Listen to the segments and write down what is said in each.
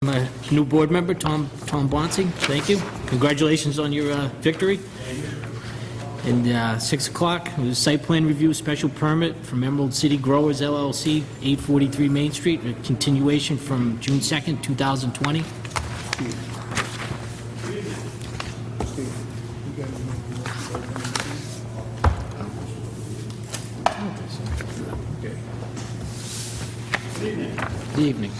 My new board member, Tom Bonsi. Thank you. Congratulations on your victory. And 6 o'clock, it was site plan review special permit from Emerald City Growers LLC, 843 Main Street, a continuation from June 2nd, 2020. Good evening.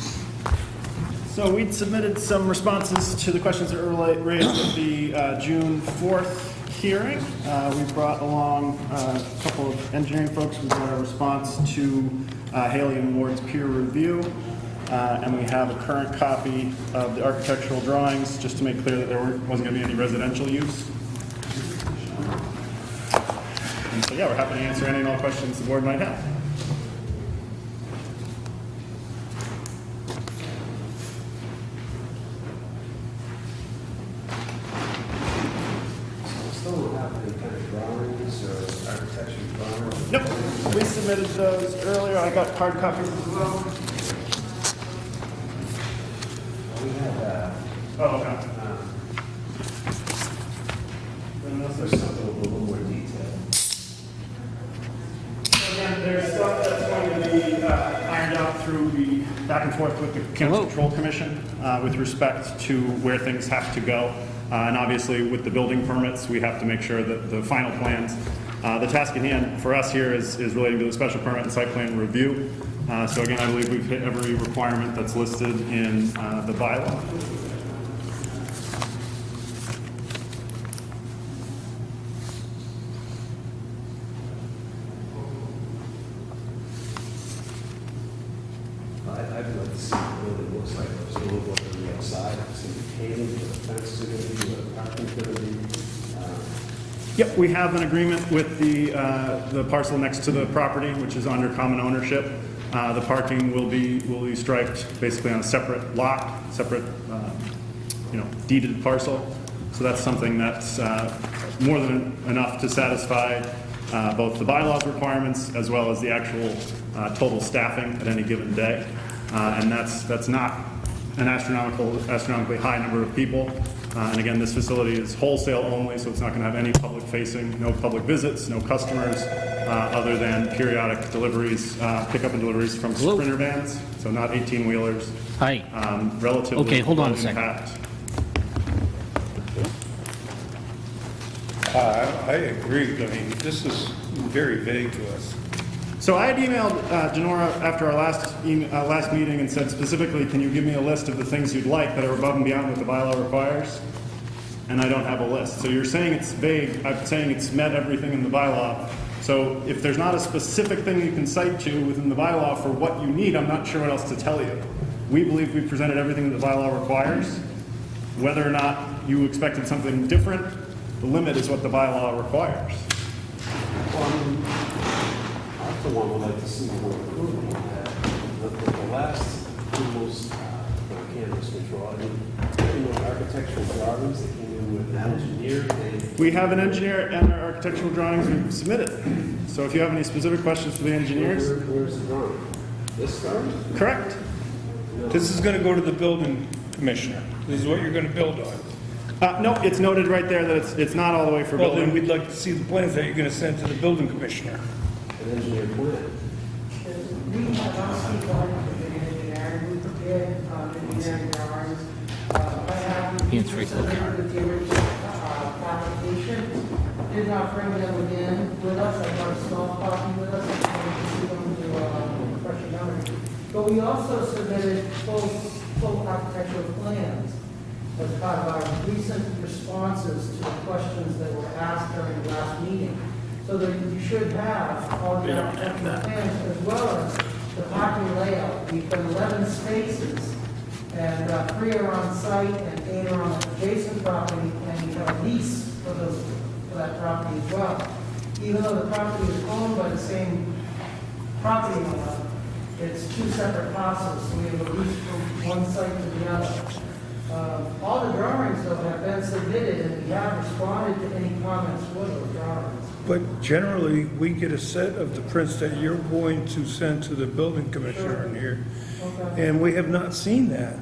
So we submitted some responses to the questions that were raised at the June 4th hearing. We brought along a couple of engineering folks with our response to Haley and Ward's peer review. And we have a current copy of the architectural drawings, just to make clear that there wasn't going to be any residential use. And so, yeah, we're happy to answer any and all questions the board might have. Nope, we submitted those earlier. I got hard copies as well. We had, Oh, okay. there's something with a little more detail. Again, there's stuff that's going to be ironed out through the back and forth with the Cannabis Control Commission with respect to where things have to go. And obviously, with the building permits, we have to make sure that the final plans. The task at hand for us here is relating to the special permit and site plan review. So again, I believe we've hit every requirement that's listed in the bylaw. I'd like to see what it looks like. There's a little bit on the outside. See the paving, what the fence is going to be, what the parking's going to be. Yep, we have an agreement with the parcel next to the property, which is under common ownership. The parking will be striped basically on a separate lot, separate, deeded parcel. So that's something that's more than enough to satisfy both the bylaws requirements as well as the actual total staffing at any given day. And that's not an astronomically high number of people. And again, this facility is wholesale only, so it's not going to have any public facing, no public visits, no customers, other than periodic deliveries, pickup and deliveries from Hello? Sprinter vans, so not 18-wheelers. Hi. Relatively Okay, hold on a low second. impact. I agree. I mean, this is very vague to us. So I had emailed Denora after our last meeting and said specifically, can you give me a list of the things you'd like that are above and beyond what the bylaw requires? And I don't have a list. So you're saying it's vague. I'm saying it's met everything in the bylaw. So if there's not a specific thing you can cite to within the bylaw for what you need, I'm not sure what else to tell you. We believe we've presented everything that the bylaw requires. Whether or not you expected something different, the limit is what the bylaw requires. Well, I mean, I, for one, would like to see more improvement on that. The last approvals for cannabis control, I mean, architectural drawings that came in with an engineer, We have an engineer and our architectural drawings we've submitted. So if you have any specific questions for the engineers, Where's the drawing? This drawing? correct. This is going to go to the building commissioner. This is what you're going to build on. No, it's noted right there that it's not all the way for Well, then building. we'd like to see the plans that you're going to send to the building commissioner. An engineer plan. We have asked people to be engineering, we prepared engineering drawings. I have Hands free, okay. with the original application. Did not bring them again with us, I brought a small copy with us, and we them to refresh your memory. But we also submitted full architectural plans as part of our recent responses to the questions that were asked during the last meeting. So that you should have all the architectural plans as well as the parking layout. We've got 11 spaces, and 3 are on site and 8 are on adjacent property, and we have a lease for that property as well. Even though the property is owned by the same property owner, it's 2 separate parcels, so we have a lease from one site to the other. All the drawings, though, have been submitted, and we have responded to any comments for those drawings. But generally, we get a set of the prints that you're going to send to the building commissioner in here, Okay. and we have not seen that.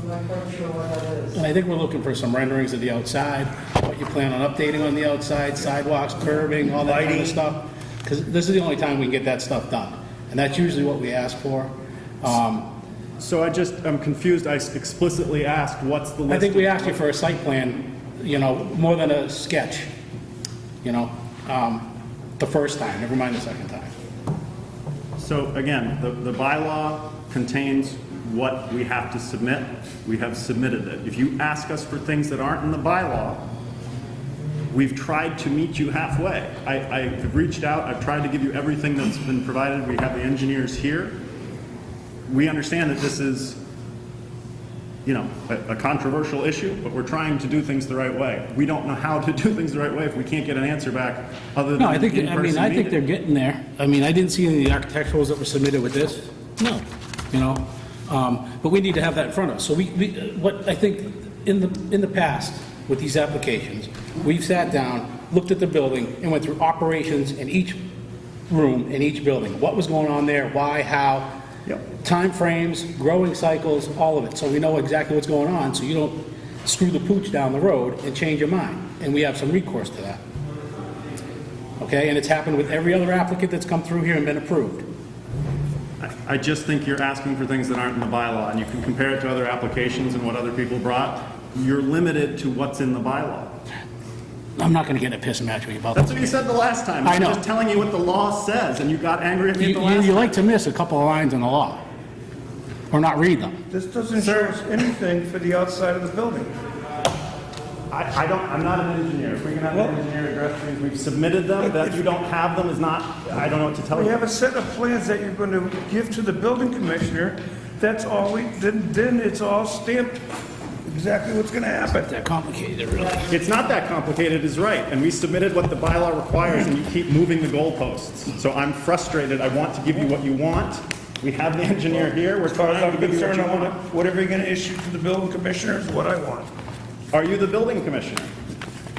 I'm not quite sure what that is. And I think we're looking for some renderings of the outside, what you plan on updating on the outside, sidewalks, curbing, all that kind of stuff. Because this is the only time we can get that stuff done. And that's usually what we ask for. So I'm confused. I explicitly asked, what's the list? I think we asked you for a site plan, you know, more than a sketch, you know, the first time, never mind the second time. So again, the bylaw contains what we have to submit. We have submitted it. If you ask us for things that aren't in the bylaw, we've tried to meet you halfway. I've reached out, I've tried to give you everything that's been provided. We have the engineers here. We understand that this is, you know, a controversial issue, but we're trying to do things the right way. We don't know how to do things the right way if we can't get an answer back other than No, I think, an I mean, in-person I think they're meeting. getting there. I mean, I didn't see any of the architecturals that were submitted with this. No, you know, but we need to have that in front of us. So what I think in the past with these applications, we've sat down, looked at the building, and went through operations in each room, in each building. What was going on there, why, how, Yep. timeframes, growing cycles, all of it. So we know exactly what's going on, so you don't screw the pooch down the road and change your mind. And we have some recourse to that. Okay, and it's happened with every other applicant that's come through here and been approved. I just think you're asking for things that aren't in the bylaw, and you can compare it to other applications and what other people brought. You're limited to what's in the bylaw. I'm not gonna get in a piss match with you about That's this. what you said the last time. I know. I'm just telling you what the law says, and you got angry at me at the last You time. like to miss a couple of lines in the law, or not read them. This doesn't show us anything for the outside of the building. I'm not an engineer. If we can have an engineer address things, we've submitted them. That you don't have them is not, I don't know what to tell We you. have a set of plans that you're going to give to the building commissioner. That's all then it's all stamped, exactly what's going to happen. They're complicated, really. It's not that complicated, is right. And we submitted what the bylaw requires, and you keep moving the goalposts. So I'm frustrated. I want to give you what you want. We have the engineer here. We're As far as trying I'm to give you what concerned, you I want want. whatever you're going to issue to the building commissioner is what I want. Are you the building commissioner?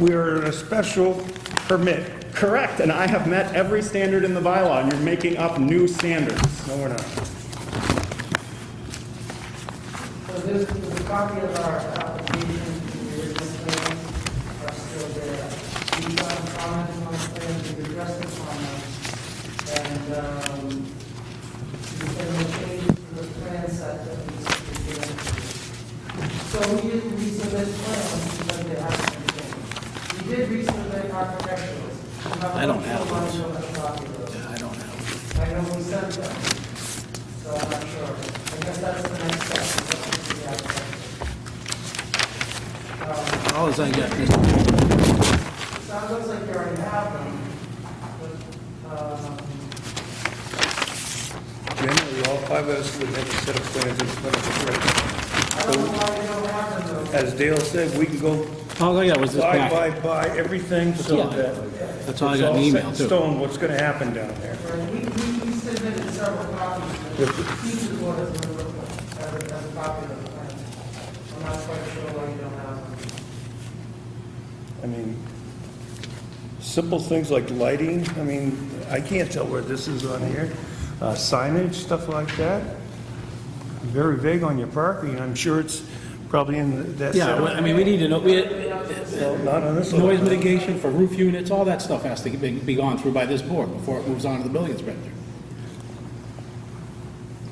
We are in a special permit. Correct, and I have met every standard in the bylaw, and you're making up new standards. No, we're not. So this, the copy of our application, the original plans are still there. We've gotten comments on the plans, we've addressed the comments, and, there's been no changes to the plan set that we submitted. So we didn't resubmit plans because they haven't been changed. We did resubmit architecturals. I don't have I'm not those. sure what a copy of those. I don't know. I know we sent them, so I'm not sure. I guess that's the next step. is what we see out there. All I got is, Sounds looks like you already have them, but, Generally, all five of us would have a set of plans in front of us. I don't know why you don't have them though. As Dale said, we can go all I got was this buy packet. everything so Yeah. that That's all I it's got in all the set email, in too. stone what's going to happen down there. We submitted several copies, but each of the board has been looked at as a copy of the plan. I'm not quite sure why you don't have them. I mean, simple things like lighting, I mean, I can't tell where this is on here. Signage, stuff like that. Very vague on your parking, I'm sure it's probably in that. Yeah, set. well, I mean, we need to know, Well, not on this noise one. mitigation for roof units, all that stuff has to be gone through by this board before it moves on to the building inspector.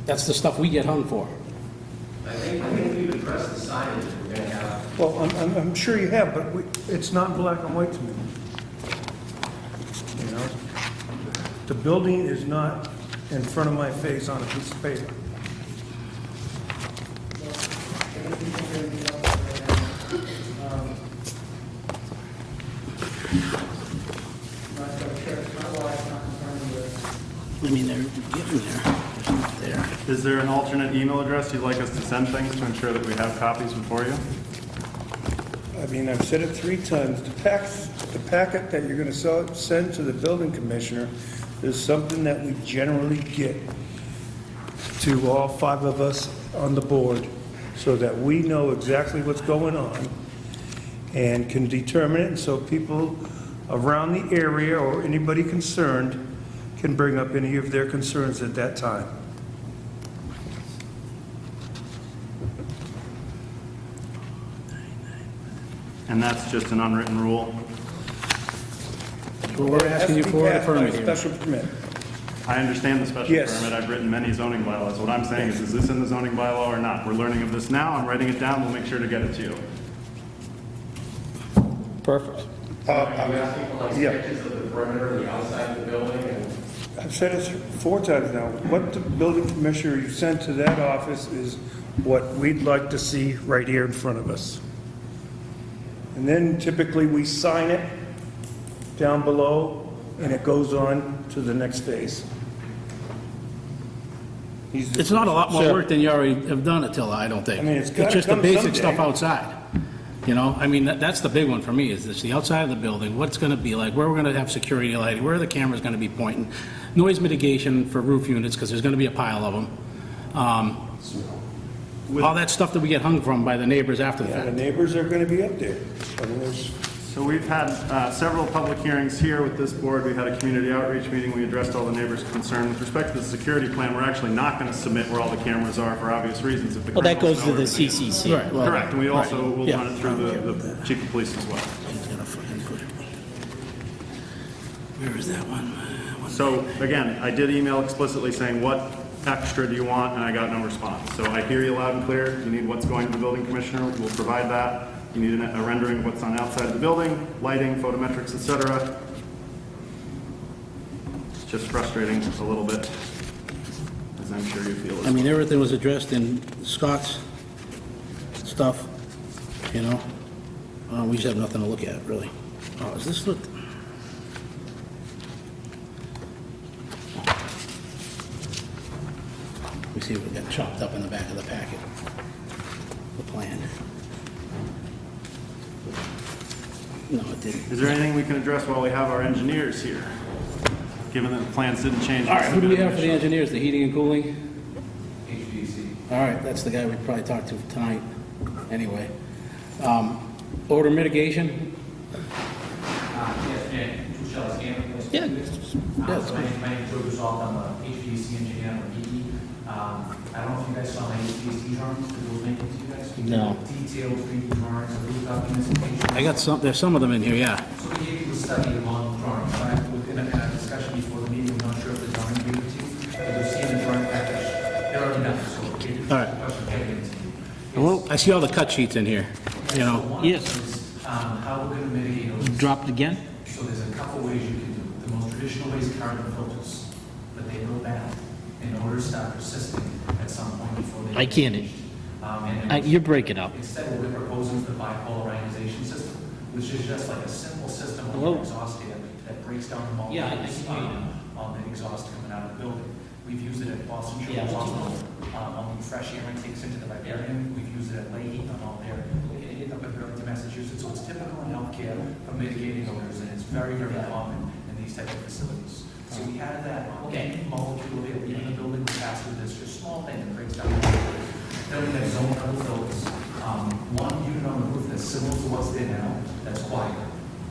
That's the stuff we get hung for. I think we've addressed the signage we're going to have. Well, I'm sure you have, but it's not black and white to me. You know? The building is not in front of my face on a piece of paper. Not quite sure, it's not why it's not confirmed with. I mean, they're getting there. There's not there. Is there an alternate email address you'd like us to send things to ensure that we have copies before you? I mean, I've said it 3 times. The packet that you're going to send to the building commissioner is something that we generally get to all 5 of us on the board so that we know exactly what's going on and can determine it, and so people around the area or anybody concerned can bring up any of their concerns at that time. And that's just an unwritten rule. What we're asking you Has to be for the passed by permit a here. special permit. I understand the special Yes. permit, I've written many zoning bylaws. What I'm saying is this in the zoning bylaw or not? We're learning of this now, I'm writing it down, we'll make sure to get it to you. Perfect. Are you asking for like yeah. sketches of the perimeter, the outside of the building, and I've said it 4 times now. What the building commissioner you sent to that office is what we'd like to see right here in front of us. And then typically we sign it down below, and it goes on to the next phase. It's not a lot more work than you already have done, Attila, I don't think. I mean, it's gotta just the come basic someday. stuff outside. You know, I mean, that's the big one for me, is it's the outside of the building, what it's gonna be like, where we're gonna have security lighting, where the camera's gonna be pointing, noise mitigation for roof units, because there's gonna be a pile of them. All that stuff that we get hung from by the neighbors after the Yeah, the fact. neighbors are gonna be up there. I mean, there's, So we've had several public hearings here with this board. We had a community outreach meeting. We addressed all the neighbors' concern. With respect to the security plan, we're actually not going to submit where all the cameras are for obvious reasons. If the Well, that criminals goes to know the where everything is. CCC. Right, well, Correct, and we also will Yeah. run it through the chief of police as well. Where is that one? So again, I did email explicitly saying, what extra do you want? And I got no response. So I hear you loud and clear. You need what's going to the building commissioner, we'll provide that. You need a rendering of what's on outside of the building, lighting, photometrics, et cetera. It's just frustrating a little bit, as I'm sure you feel as I mean, everything was addressed in Scott's stuff, you know? We just have nothing to look at, really. Oh, is this what? We see what got chopped up in the back of the packet. The plan. No, it didn't. Is there anything we can address while we have our engineers here? Given that the plans didn't change. All right, who do we have for the engineers, the heating and cooling? HVAC? All right, that's the guy we probably talked to tonight, anyway. Odor mitigation, Yes, Jan, shall I stand? Yeah. My name is Joe Griswold, I'm a HVAC engineer at PE. I don't know if you guys saw my HVAC drawings, that was making to you guys. No. Detailed 3D drawings, of roof documentation. I got some, there's some of them in here, yeah. So we gave you a study along drawings, but within a discussion before the meeting, I'm not sure if the drawing gave it to you, but you'll see in the drawing package, they're already done, so. All right. Question getting into. Well, I see all the cut sheets in here, you know. One Yes. is, how we're gonna mitigate those. Drop it again? So there's a couple ways you can do it. The most traditional way is carbon filters, but they go bad in order to start persisting at some point before they. I can't. And You're breaking up. instead, what we're proposing is the bipolar ionization system, which is just like a simple system on Hello? the exhaust air that breaks down the molecules Yeah, I can hear you on the exhaust coming out of the building. We've used it at Boston Yeah, Children's what's it Hospital, on the fresh air intakes into the viparium. We've used it at Leahy, on all there, up in Burlington, Massachusetts. So it's typical in healthcare for mitigating odors, and it's very, very common in these type of facilities. So we had that molecule there, in the building, we passed with this just small thing that breaks down the molecule. Then we have zone level filters. One unit on the roof that's similar to what's there now, that's quiet.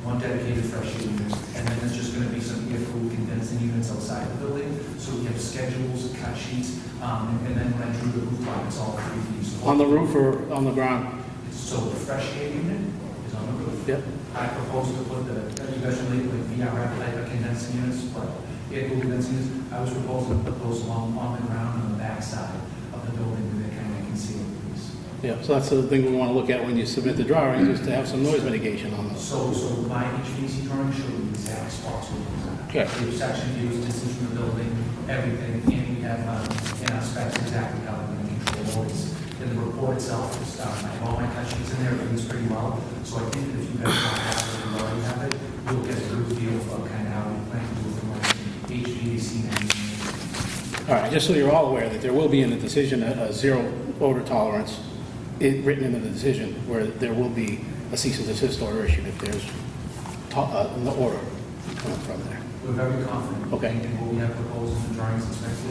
One dedicated fresh air unit, and then there's just gonna be some air-cooled condensing units outside the building. So we have schedules, cut sheets, and then when I drew the roof line, it's all 3D. So On the roof or on the ground? So the fresh air unit is on the roof. Yep. I propose to put the, you guys are like VRF type of condensing units, but air-cooled condensing units, I was proposing to put those along on the ground on the backside of the building where they kind of conceal these. Yeah, so that's the thing we want to look at when you submit the drawings, is to have some noise mitigation on those. So my HVAC drawing showed the exact spots where those are. Okay. We have section views, distance from the building, everything, and we have, in our specs exactly how we're going to control noise. In the report itself, it's, I have all my cut sheets in there, it reads pretty well. So I think that if you guys want to have it, you already have it, you'll get a good feel of kind of how we plan to do it from like HVAC and. All right, just so you're all aware that there will be in the decision a zero odor tolerance written into the decision, where there will be a cease and desist order issued if there's no order coming from there. We're very confident. Okay. In what we have proposed in the drawings and specs.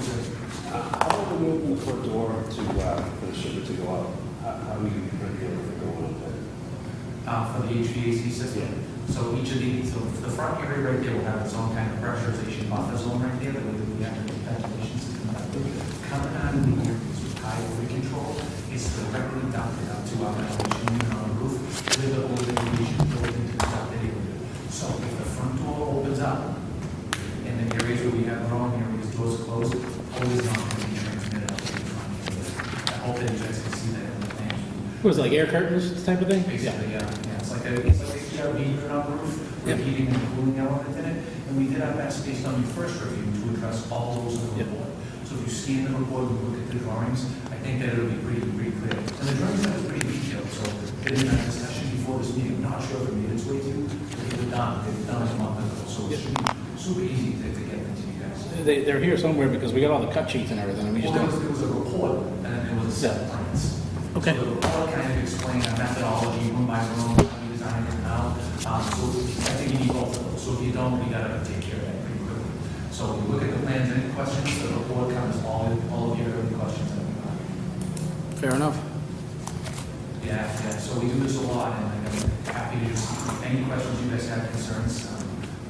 How about the moving the front door to, for the shipment to go out? How do you prevent the other going up there? For the HVAC system. So each of these, so the front area right there will have its own kind of pressurization buffer zone right there, that we have a ventilation system that will come out of the areas with high odor control. It's directly ducted out to our ventilation unit on the roof with the odor What is it, like air curtains type of thing? Basically, yeah, it's like a CRV turn-on roof with heating and cooling element in it. And we did our best based on your first review to address all those in the Yep. report. So if you scan the report and look at the drawings, I think that it'll be pretty clear. And the drawings are pretty detailed, so they did a discussion before this meeting, not sure if it made its way to, but they've done it a month ago, so it should be super easy to get them to you guys. They're here somewhere because we got all the cut sheets and everything, and we just Well, don't. there was a report, and then there was a set of plans. Okay. So the report kind of explained our methodology, room by room, how we designed it now. So I think you need both of those. So if you don't, you gotta take care of that pretty quickly. So if you look at the plans, any questions, the report covers all of your questions that we got. Fair enough. Yeah, so we do this a lot, and I'm happy to just, any questions you guys have, concerns,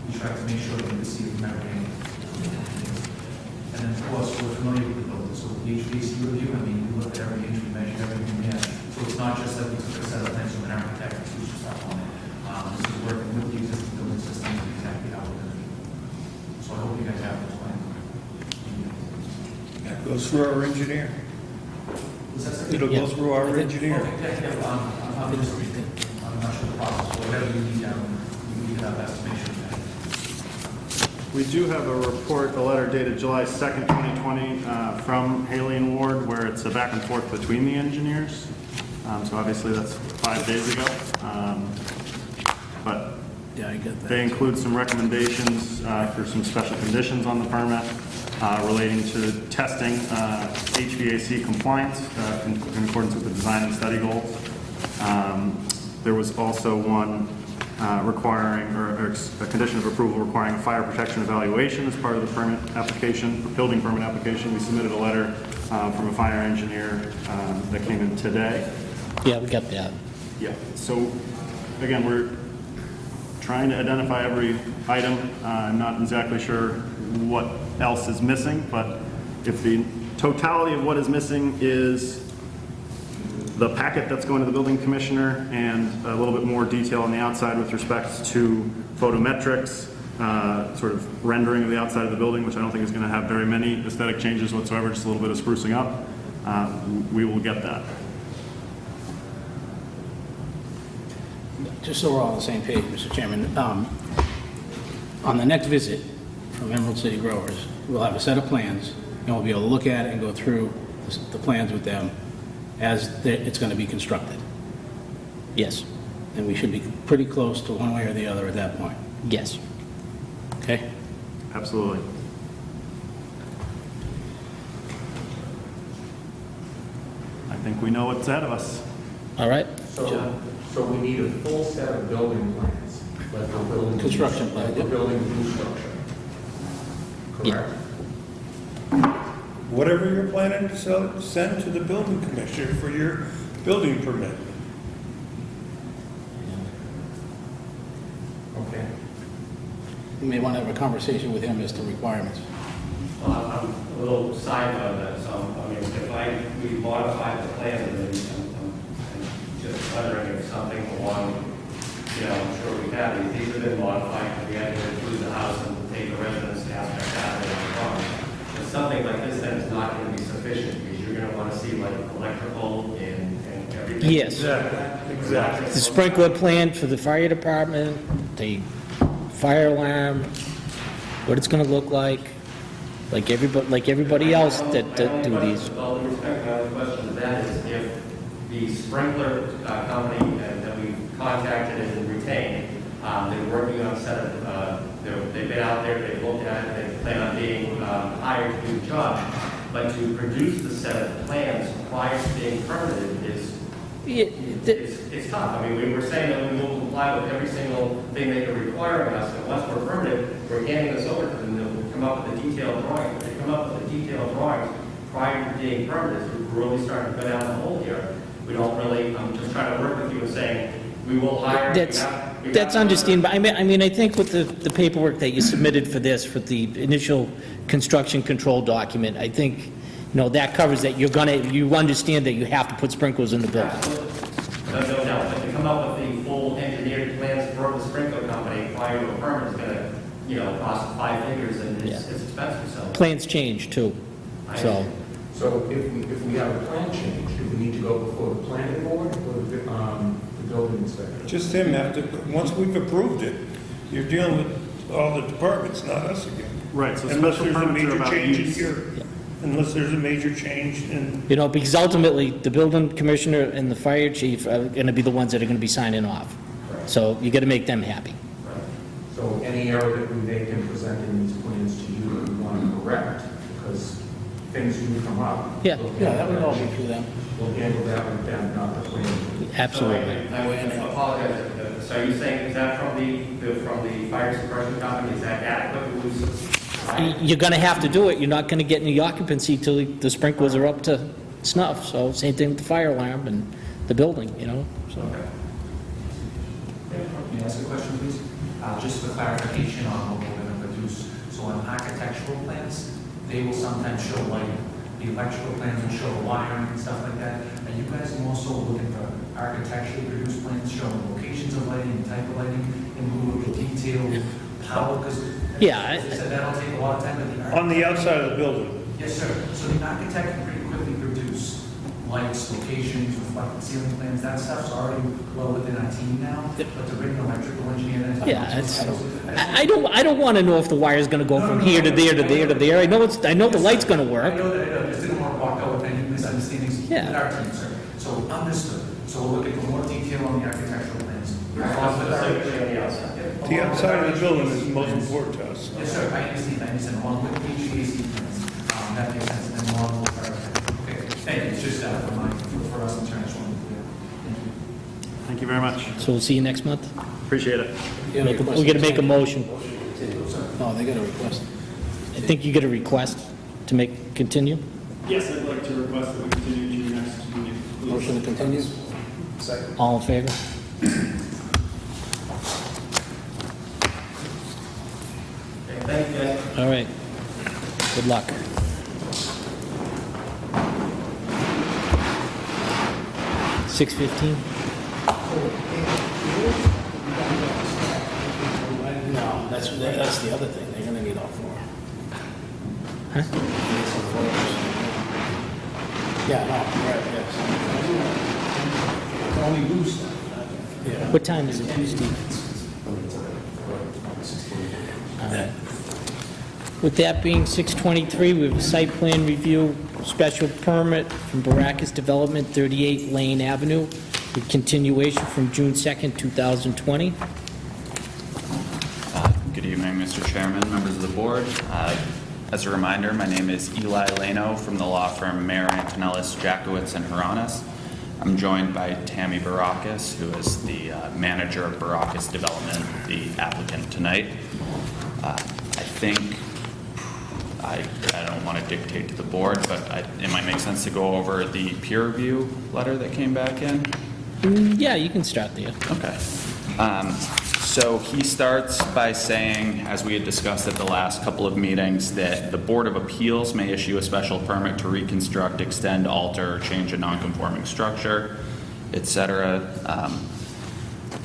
we try to make sure that we receive everything. And then, of course, we're familiar with the building, so the HVAC review, I mean, we look at every inch, we measure everything there. So it's not just that we took a set of plans from an architect and switched stuff on it. This is working with the existing building system and exactly how we're gonna do it. So I hope you guys have this plan. That goes through our engineer. Was that something? It'll go through our engineer. Okay, yeah, I'm just, I'm not sure the process, but whatever you need, we do our best to make sure that. We do have a report, a letter dated July 2nd, 2020, from Haley and Ward, where it's a back and forth between the engineers. So obviously, that's 5 days ago. But Yeah, I get they include some recommendations for some special conditions on the permit relating to testing HVAC compliance in accordance with the design and study goals. There was also one requiring, or a condition of approval requiring a fire protection evaluation as part of the permit application, building permit application. We submitted a letter from a fire engineer that came in today. Yeah, we got that. Yeah, so again, we're trying to identify every item. I'm not exactly sure what else is missing, but if the totality of what is missing is the packet that's going to the building commissioner and a little bit more detail on the outside with respect to photometrics, sort of rendering of the outside of the building, which I don't think is going to have very many aesthetic changes whatsoever, just a little bit of sprucing up, we will get that. Just so we're all on the same page, Mr. Chairman, on the next visit from Emerald City Growers, we'll have a set of plans, and we'll be able to look at it and go through the plans with them as it's going to be constructed. Yes, And we should be pretty close to one way or the other at that point. yes. Okay? Absolutely. I think we know what's ahead of us. All right? So we need a full set of building plans, like the building. Construction plan, Like the yep. building new structure. Yeah. Correct? Whatever you're planning to send to the building commissioner for your building permit. Okay. You may want to have a conversation with him as to requirements. I'm a little side on that, so, I mean, if we modify the plan, then I'm just wondering if something along, I'm sure we have, these have been modified, we had to include the house and take the residence aspect out of it. But something like this then is not going to be sufficient, because you're going to want to see like electrical and everything. Yes. Exactly. The sprinkler plan for the fire department, the fire alarm, what it's gonna look like everybody else that do these. With all due respect, my other question to that is if the sprinkler company that we contacted and retained, they're working on a set of, they've been out there, they've looked at it, they plan on being hired to do the job, but to produce the set of plans prior to being permitted is it's tough. I mean, we were saying that we will comply with every single thing that you're requiring us, and once we're permitted, we're handing this over to them, they'll come up with a detailed drawing. If they come up with a detailed drawings prior to being permitted, we're really starting to go down the hole here. We don't really, I'm just trying to work with you and saying, we will hire. That's understandable. I mean, I think with the paperwork that you submitted for this, for the initial construction control document, I think, that covers that. You understand that you have to put sprinklers in the building. Absolutely. No doubt. But to come up with the full engineered plans for the sprinkler company prior to a permit is going to, cost 5 figures, and it's expensive, so. Plans change too, so. So if we have a plan change, do we need to go before the planning board, or Just him once we've approved it, you're dealing with all the departments, not us again. Right, so Unless special there's a permits are major about change in use. here, unless there's a major change in, You know, because ultimately, the building commissioner and the fire chief are going to be the ones that are going to be signing off. So you got to make them happy. So any error that we make in presenting these plans to you that we want to correct, because things do come up. Yeah. Yeah, that would all be through them. We'll handle that with them, not the plan. Absolutely. So I would apologize. So you're saying, is that from the fire suppression company, is that adequate? You're going to have to do it. You're not going to get any occupancy till the sprinklers are up to snuff. So same thing with the fire alarm and the building, you know, so. May I ask a question, please? Just for clarification on what we're going to produce. So on architectural plans, they will sometimes show lighting. The electrical plans will show wiring and stuff like that. Are you guys more so looking for architecturally produced plans showing locations of lighting and type of lighting in lieu of the detailed power? Because, Yeah, as I said, that'll take a lot of time, but the architect... on the outside of the building. Yes, sir. So the architect can pretty quickly produce lights, locations, reflected ceiling plans, that stuff's already well within our team now. But to bring an electrical engineer in... Yeah, I don't want to know if the wire's going to go from here to there to there to there. I know the light's going to I work. know that I just didn't want to walk out with any misunderstandings Yeah. with our team, sir. So understood. So we're looking for more detail on the architectural plans. Specifically on the outside. The outside of the building is the most important to us. Yes, sir, I understand, along with the HVAC plans, that makes sense, and then along with our, okay, thank you, it's just for us in terms of, thank you. Thank you very much. So we'll see you next month. Appreciate it. Yeah, We're going to make a motion. No, they got a request. I think you get a request to continue. Yes, I'd like to request that we continue to your next meeting. please. Motion to continue? All in favor? Okay, thank you, guys. All right. Good luck. $6:15? No, that's the other thing, they're gonna need all four. Huh? Need some floors. Yeah, no, right, yes. Only do stuff. Yeah. What time is it, Steve? All right. With that being 6:23, we have a site plan review, special permit from Baracus Development, 38 Lane Avenue, with continuation from June 2nd, 2020. Good evening, Mr. Chairman, members of the board. As a reminder, my name is Eli Lano from the law firm Mayer Antonellis, Jackowitz, and Haranis. I'm joined by Tammy Baracus, who is the manager of Baracus Development, the applicant tonight. I think, I don't want to dictate to the board, but it might make sense to go over the peer review letter that came back in. Yeah, you can start there. Okay. So he starts by saying, as we had discussed at the last couple of meetings, that the Board of Appeals may issue a special permit to reconstruct, extend, alter, or change a nonconforming structure, etc.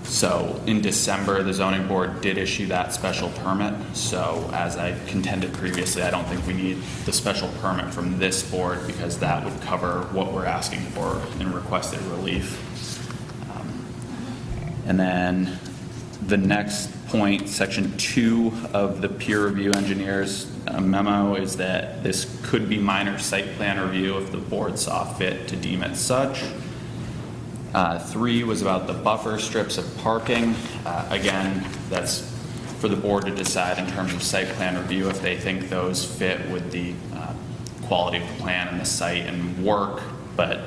So in December, the zoning board did issue that special permit. So as I contended previously, I don't think we need the special permit from this board because that would cover what we're asking for in requested relief. And then the next point, section 2 of the peer review engineer's memo is that this could be minor site plan review if the board saw fit to deem it such. 3 was about the buffer strips of parking. Again, that's for the board to decide in terms of site plan review if they think those fit with the quality of the plan and the site and work, but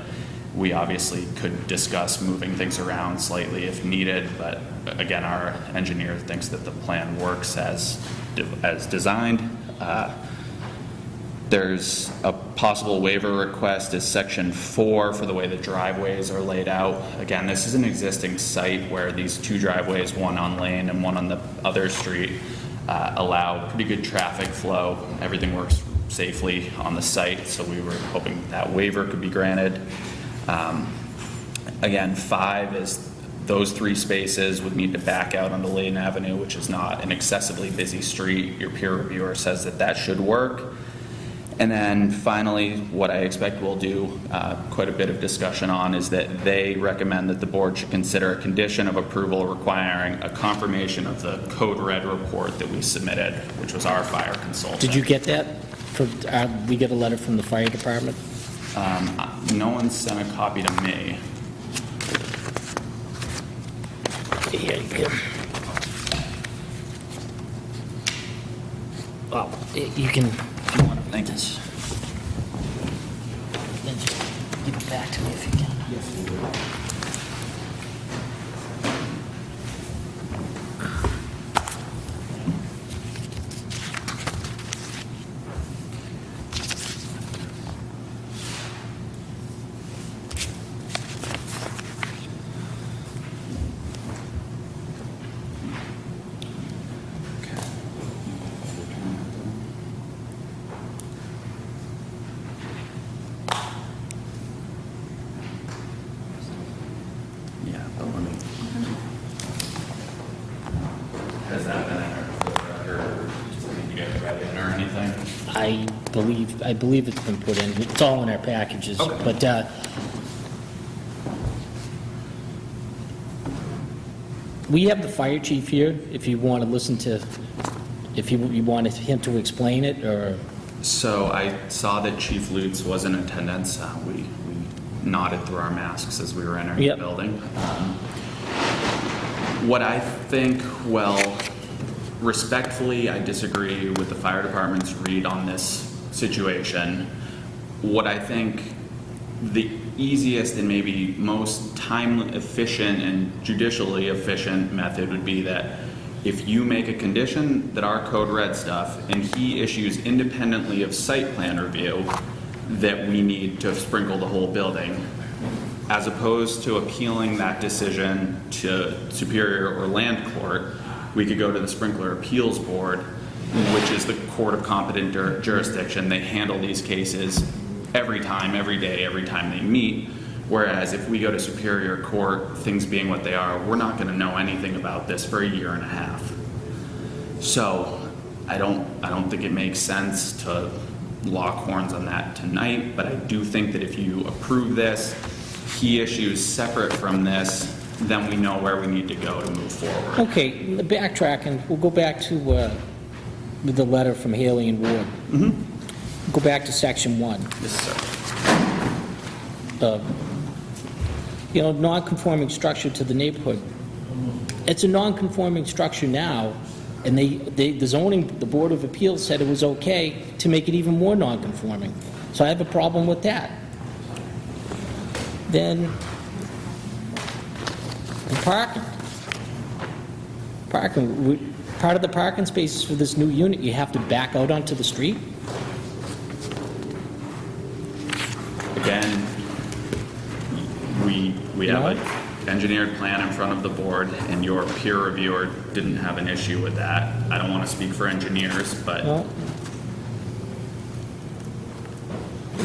we obviously could discuss moving things around slightly if needed, but again, our engineer thinks that the plan works as designed. There's a possible waiver request is section 4 for the way the driveways are laid out. Again, this is an existing site where these 2 driveways, one on Lane and one on the other street, allow pretty good traffic flow. Everything works safely on the site, so we were hoping that waiver could be granted. Again, 5 is those 3 spaces would need to back out onto Lane Avenue, which is not an excessively busy street. Your peer reviewer says that that should work. And then finally, what I expect we'll do quite a bit of discussion on is that they recommend that the board should consider a condition of approval requiring a confirmation of the Code Red report that we submitted, which was our fire consultant. Did you get that? We get a letter from the fire department? No one sent a copy to me. Here you go. Well, you can, if you want to Thank you. this. Then just give it back to me if you can. Yes. Yeah, but let me. Has that been entered for the record? Just need to get read in or anything? I believe it's been put in. It's all in our packages. Okay. But we have the fire chief here, if you want to listen to, if you wanted him to explain it, or, So I saw that Chief Lutz was in attendance. We nodded through our masks as we were entering Yep. the building. What I think, well, respectfully, I disagree with the fire department's read on this situation. What I think the easiest and maybe most time efficient and judicially efficient method would be that if you make a condition that our code red stuff and he issues independently of site plan review that we need to sprinkle the whole building, as opposed to appealing that decision to Superior or Land Court, we could go to the Sprinkler Appeals Board, which is the court of competent jurisdiction. They handle these cases every time, every day, every time they meet. Whereas if we go to Superior Court, things being what they are, we're not gonna know anything about this for a year and a half. So I don't think it makes sense to lock horns on that tonight, but I do think that if you approve this, he issues separate from this, then we know where we need to go to move forward. okay, backtracking, we'll go back to with the letter from Haley and Ward. Go back to section 1. Yes, sir. Non-conforming structure to the neighborhood. It's a non-conforming structure now, and the Board of Appeals said it was okay to make it even more non-conforming. So I have a problem with that. Then, the parking. Part of the parking spaces for this new unit, you have to back out onto the street? Again, we have an engineered plan in front of the board, and your peer reviewer didn't have an issue with that. I don't want to speak for engineers, but No.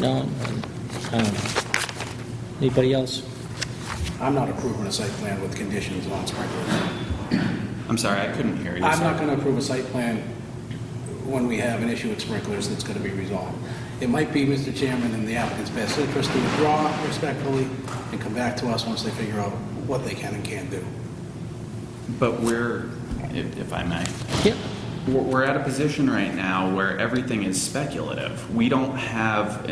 No, I don't know. Anybody else? I'm not approving a site plan with conditions on sprinklers. I'm sorry, I couldn't hear you. I'm sir. not going to approve a site plan when we have an issue with sprinklers that's going to be resolved. It might be, Mr. Chairman, in the applicant's best interest to withdraw respectfully and come back to us once they figure out what they can and can't do. But if I may, Yep. we're at a position right now where everything is speculative. We don't have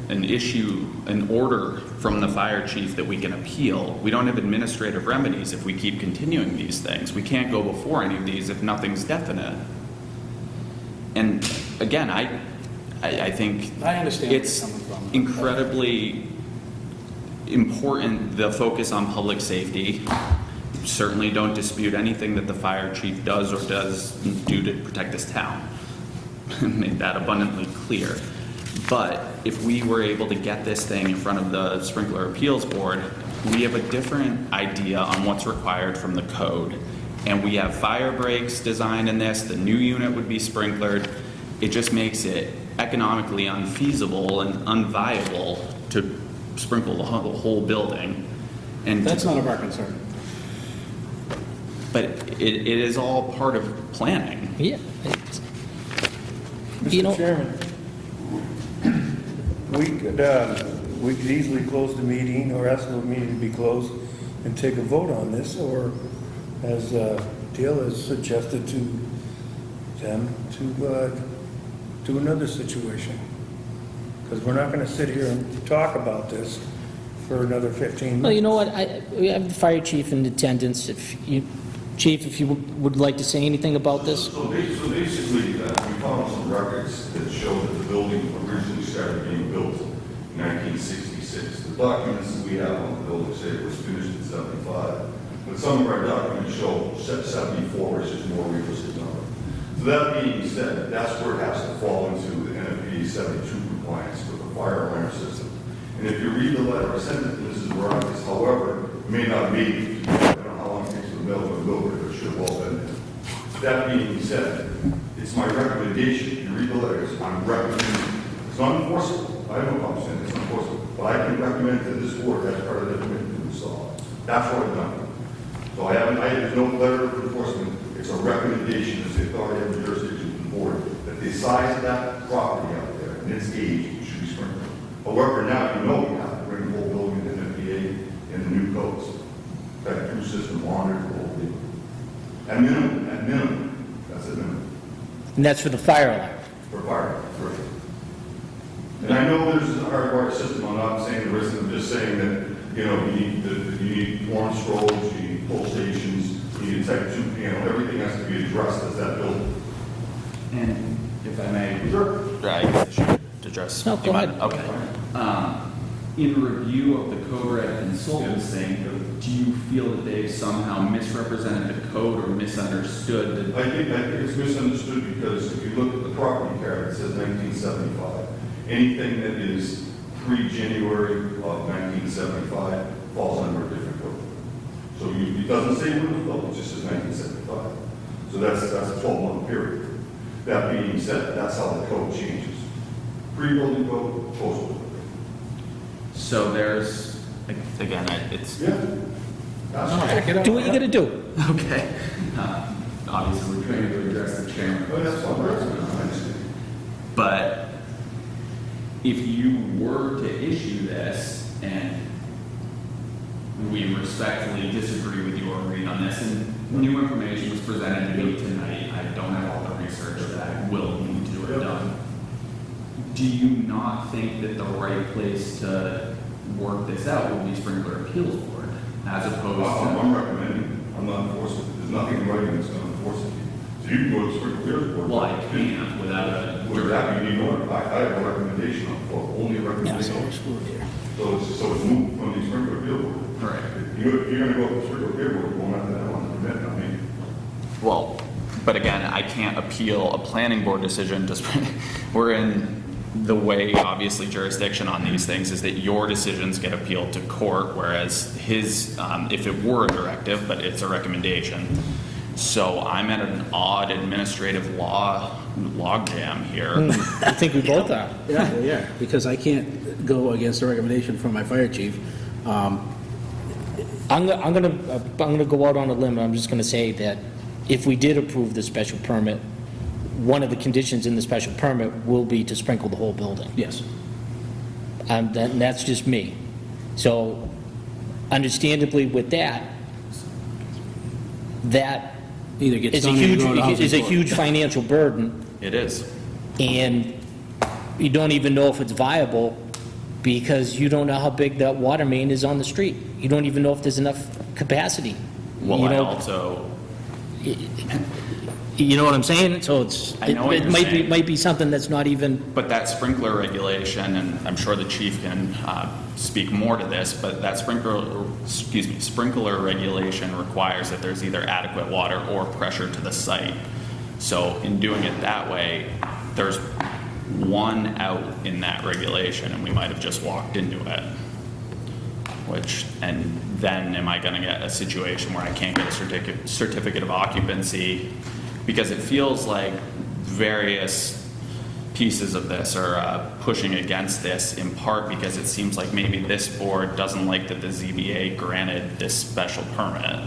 an issue, an order from the fire chief that we can appeal. We don't have administrative remedies if we keep continuing these things. We can't go before any of these if nothing's definite. And again, I think I understand where it's you're coming from. incredibly important, the focus on public safety. Certainly don't dispute anything that the fire chief does or doesn't do to protect this town. Made that abundantly clear. But if we were able to get this thing in front of the Sprinkler Appeals Board, we have a different idea on what's required from the code. And we have fire breaks designed in this, the new unit would be sprinklered. It just makes it economically unfeasible and unviable to sprinkle the whole building. And That's none of our concern. But it is all part of planning. Yeah. You know, Mr. Chairman, we could easily close the meeting or ask the meeting to be closed and take a vote on this, or as Dale has suggested to them, to do another situation. Because we're not going to sit here and talk about this for another 15 Well, you minutes. know what, we have the fire chief in attendance. Chief, if you would like to say anything about this? So basically, we found some records that show that the building originally started being built in 1966. The documents that we have on the building say it was finished in 75, but some of our documents show 74, which is a more realistic number. So that being said, that's where it has to fall into the NFPA 72 compliance with the fire alarm system. And if you read the letter I sent it to Mrs. Rodriguez, however, it may not be, I don't know how long it takes to mail to a builder, but it should have all been there. That being said, it's my recommendation, you read the letters, I'm recommending, it's not enforceable, I have no problem saying it's not enforceable, but I can recommend to this board as part of the committee to install. That's what I've done. So there's no letter of enforcement, it's a recommendation as the authority of the jurisdiction of the board, that the size of that property out there and its age should be sprinkled. However, now you know we have to bring the whole building in NFPA and the new codes. That two system monitored the whole thing. At minimum, that's at minimum, And that's for the fire alarm. for fire, correct. And I know there's a hardwired system, I'm not saying there isn't, I'm just saying that, you need warm strobes, you need pull stations, you need a type 2 panel, everything has to be addressed as that building. And if I may, Sure. I guess I should address. No, you go mind? ahead. Okay. In review of the code red consultants thing, do you feel that they've somehow misrepresented the code or misunderstood the I think it's misunderstood because if you look at the property card, it says 1975. Anything that is pre-January of 1975 falls under a different code. So it doesn't say when it was built, it just says 1975. So that's a 12-month period. That being said, that's how the code changes. Pre-building code, post-building. So there's, again, it's, Yeah. That's Check it out. Do what you gotta do. okay. Obviously, we're trying to address the chairman. But that's all right. I understand. But if you were to issue this, and we respectfully disagree with your read on this, and new information was presented to me tonight, I don't have all the research that I will need to have done. Do you not think that the right place to work this out would be Sprinkler Appeals Board, as opposed to? I'm recommending, I'm not enforcing it. There's nothing in writing that's going to enforce it. So you can go to Sprinkler Appeals Board. Well, I can't without a. With that, you need one. I have a recommendation on the floor, only a Yeah, so recommendation. we're screwed here. So it's moved from the Sprinkler Appeal Board. Correct. If you're going to go to the Sprinkler Appeal Board, you won't have that on the permit, I mean. Well, but again, I can't appeal a planning board decision, just, we're in the way, obviously, jurisdiction on these things is that your decisions get appealed to court, whereas his, if it were a directive, but it's a recommendation. So I'm at an odd administrative logjam here. I think we both are. Yeah, because I can't go against a recommendation from my fire chief. I'm gonna go out on a limb, and I'm just gonna say that if we did approve the special permit, one of the conditions in the special permit will be to sprinkle the whole building. Yes. And that's just me. So understandably with that Either gets is a done or you huge, go to housing is a court. huge financial burden, It is. and you don't even know if it's viable because you don't know how big that water main is on the street. You don't even know if there's enough capacity. Well, You I know- also, You know what I'm saying? So it's, I know what it you're might be, saying. might be something that's not even, but that sprinkler regulation, and I'm sure the chief can speak more to this, but that sprinkler regulation requires that there's either adequate water or pressure to the site. So in doing it that way, there's one out in that regulation, and we might have just walked into it. And then am I gonna get a situation where I can't get a certificate of occupancy? Because it feels like various pieces of this are pushing against this, in part because it seems like maybe this board doesn't like that the ZBA granted this special permit.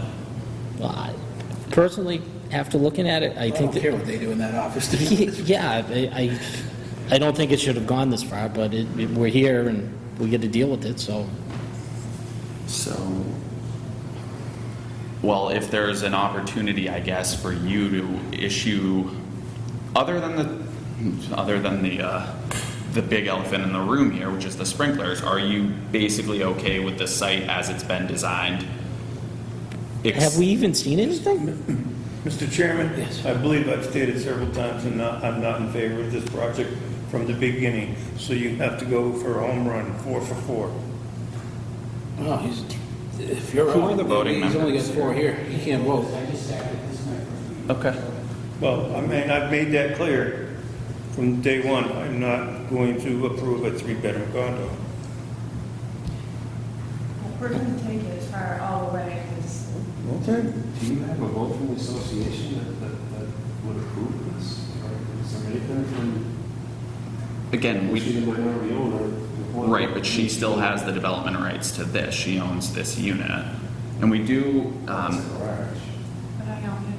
personally, after looking at it, I I think don't care that, what they do in that office. to be honest. yeah, I don't think it should have gone this far, but we're here and we get to deal with it, so. So, well, if there's an opportunity, I guess, for you to issue, other than the big elephant in the room here, which is the sprinklers, are you basically okay with the site as it's been designed? Have we even seen anything? Mr. Chairman? Yes. I believe I've stated several times I'm not in favor of this project from the beginning, so you have to go for a home run, 4 for 4. Oh, if you're Who are on, the voting he's only got members? 4 here. He can't vote. Okay. Well, I mean, I've made that clear from day one. I'm not going to approve a 3-bedroom condo. We're going to take it as far all the way, because Okay. Do you have a vote from the association that would approve this? Or is there anything from, Again, she's a minority owner? right, but she still has the development rights to this. She owns this unit. And we do, but I own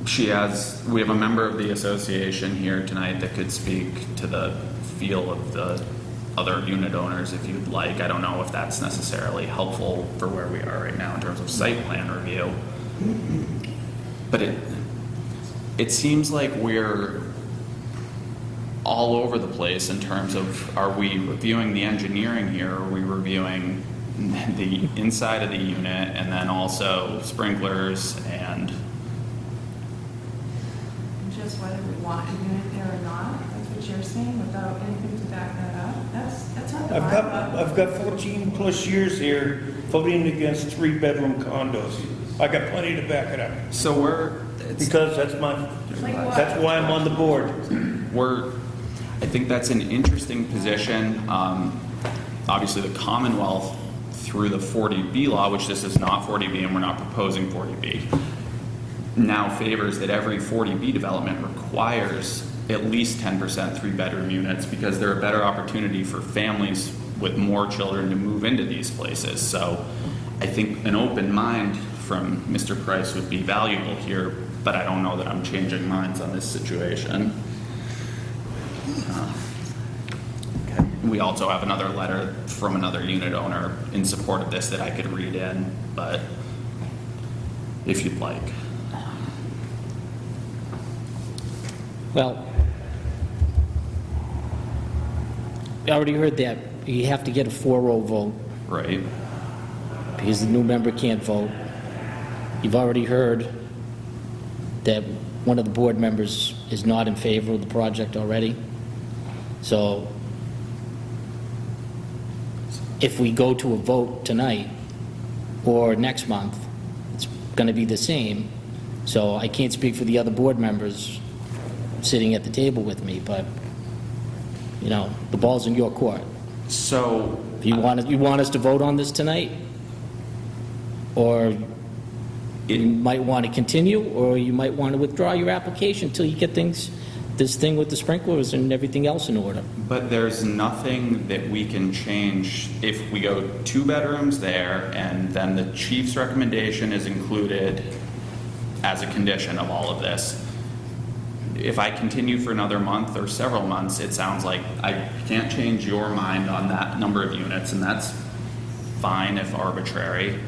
it. we have a member of the association here tonight that could speak to the feel of the other unit owners if you'd like. I don't know if that's necessarily helpful for where we are right now in terms of site plan review. But it seems like we're all over the place in terms of, are we reviewing the engineering here? Are we reviewing the inside of the unit and then also sprinklers and Just whether we want a unit there or not, that's what you're saying, without anything to back that up. That's not the bylaw. I've got 14 plus years here voting against 3-bedroom condos. I got plenty to back it up, so because that's why I'm on the board. I think that's an interesting position. Obviously, the Commonwealth, through the 40B law, which this is not 40B and we're not proposing 40B, now favors that every 40B development requires at least 10% 3-bedroom units because they're a better opportunity for families with more children to move into these places. So I think an open mind from Mr. Price would be valuable here, but I don't know that I'm changing minds on this situation. Okay. We also have another letter from another unit owner in support of this that I could read in, but if you'd like. Well, I already heard that you have to get a 4-0 vote Right. because the new member can't vote. You've already heard that one of the board members is not in favor of the project already. So if we go to a vote tonight or next month, it's going to be the same. So I can't speak for the other board members sitting at the table with me, but, you know, the ball's in your court. So You want us to vote on this tonight? Or you might want to continue, or you might want to withdraw your application until you get this thing with the sprinklers and everything else in order. But there's nothing that we can change if we go 2 bedrooms there and then the chief's recommendation is included as a condition of all of this. If I continue for another month or several months, it sounds like I can't change your mind on that number of units, and that's fine if arbitrary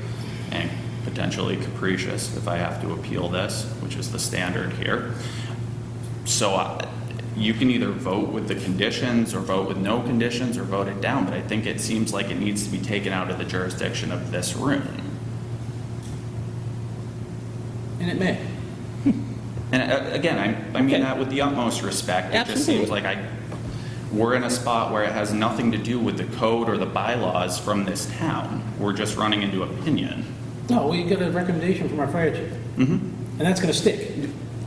and potentially capricious if I have to appeal this, which is the standard here. So you can either vote with the conditions or vote with no conditions or vote it down, but I think it seems like it needs to be taken out of the jurisdiction of this room. And it may. And again, I mean Okay. that with the utmost respect. It just Absolutely. seems like we're in a spot where it has nothing to do with the code or the bylaws from this town. We're just running into opinion. No, we got a recommendation from our fire chief. And that's going to stick.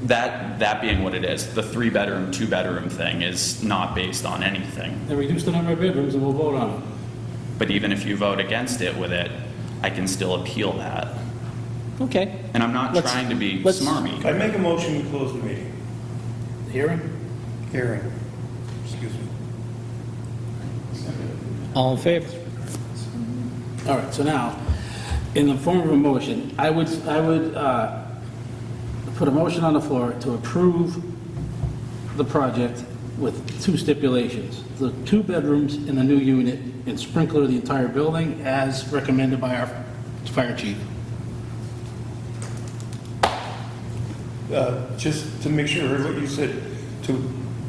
That being what it is, the 3-bedroom, 2-bedroom thing is not based on anything. Then reduce the number of bedrooms and we'll vote on it. But even if you vote against it with it, I can still appeal that. Okay. And I'm not Let's- trying to be let's- smarmy. I make a motion to close the meeting. Hearing? Hearing. Excuse me. All in favor? All right, so now, in the form of a motion, I would put a motion on the floor to approve the project with two stipulations. The 2 bedrooms in the new unit and sprinkler the entire building as recommended by our fire chief. Just to make sure I heard what you said, to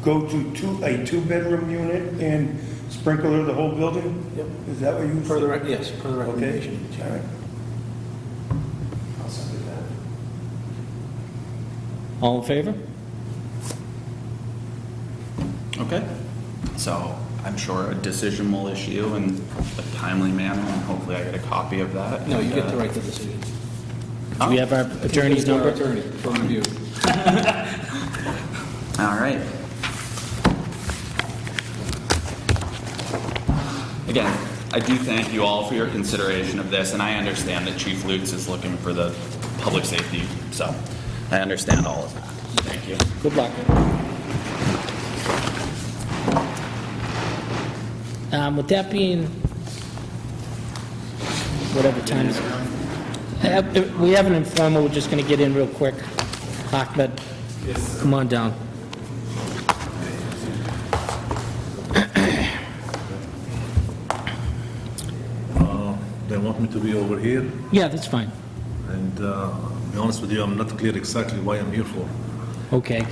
go to a 2-bedroom unit and sprinkler the whole building? Yep. Is that what you said? Yes, per the recommendation. Okay, all right. I'll second that. All in favor? Okay. So I'm sure a decision will issue in a timely manner, and hopefully I get a copy of that. No, you And, get to write the decision. Do we have our attorney's Our number? attorney for review. All right. Again, I do thank you all for your consideration of this, and I understand that Chief Lutz is looking for the public safety, so I understand all of that. Thank you. Good luck. With that being, whatever time is it? We have an informal, we're just going to get in real quick. Ahmed, come on down. They want me to be over here, Yeah, that's fine. and to be honest with you, I'm not clear exactly why I'm here for. Okay.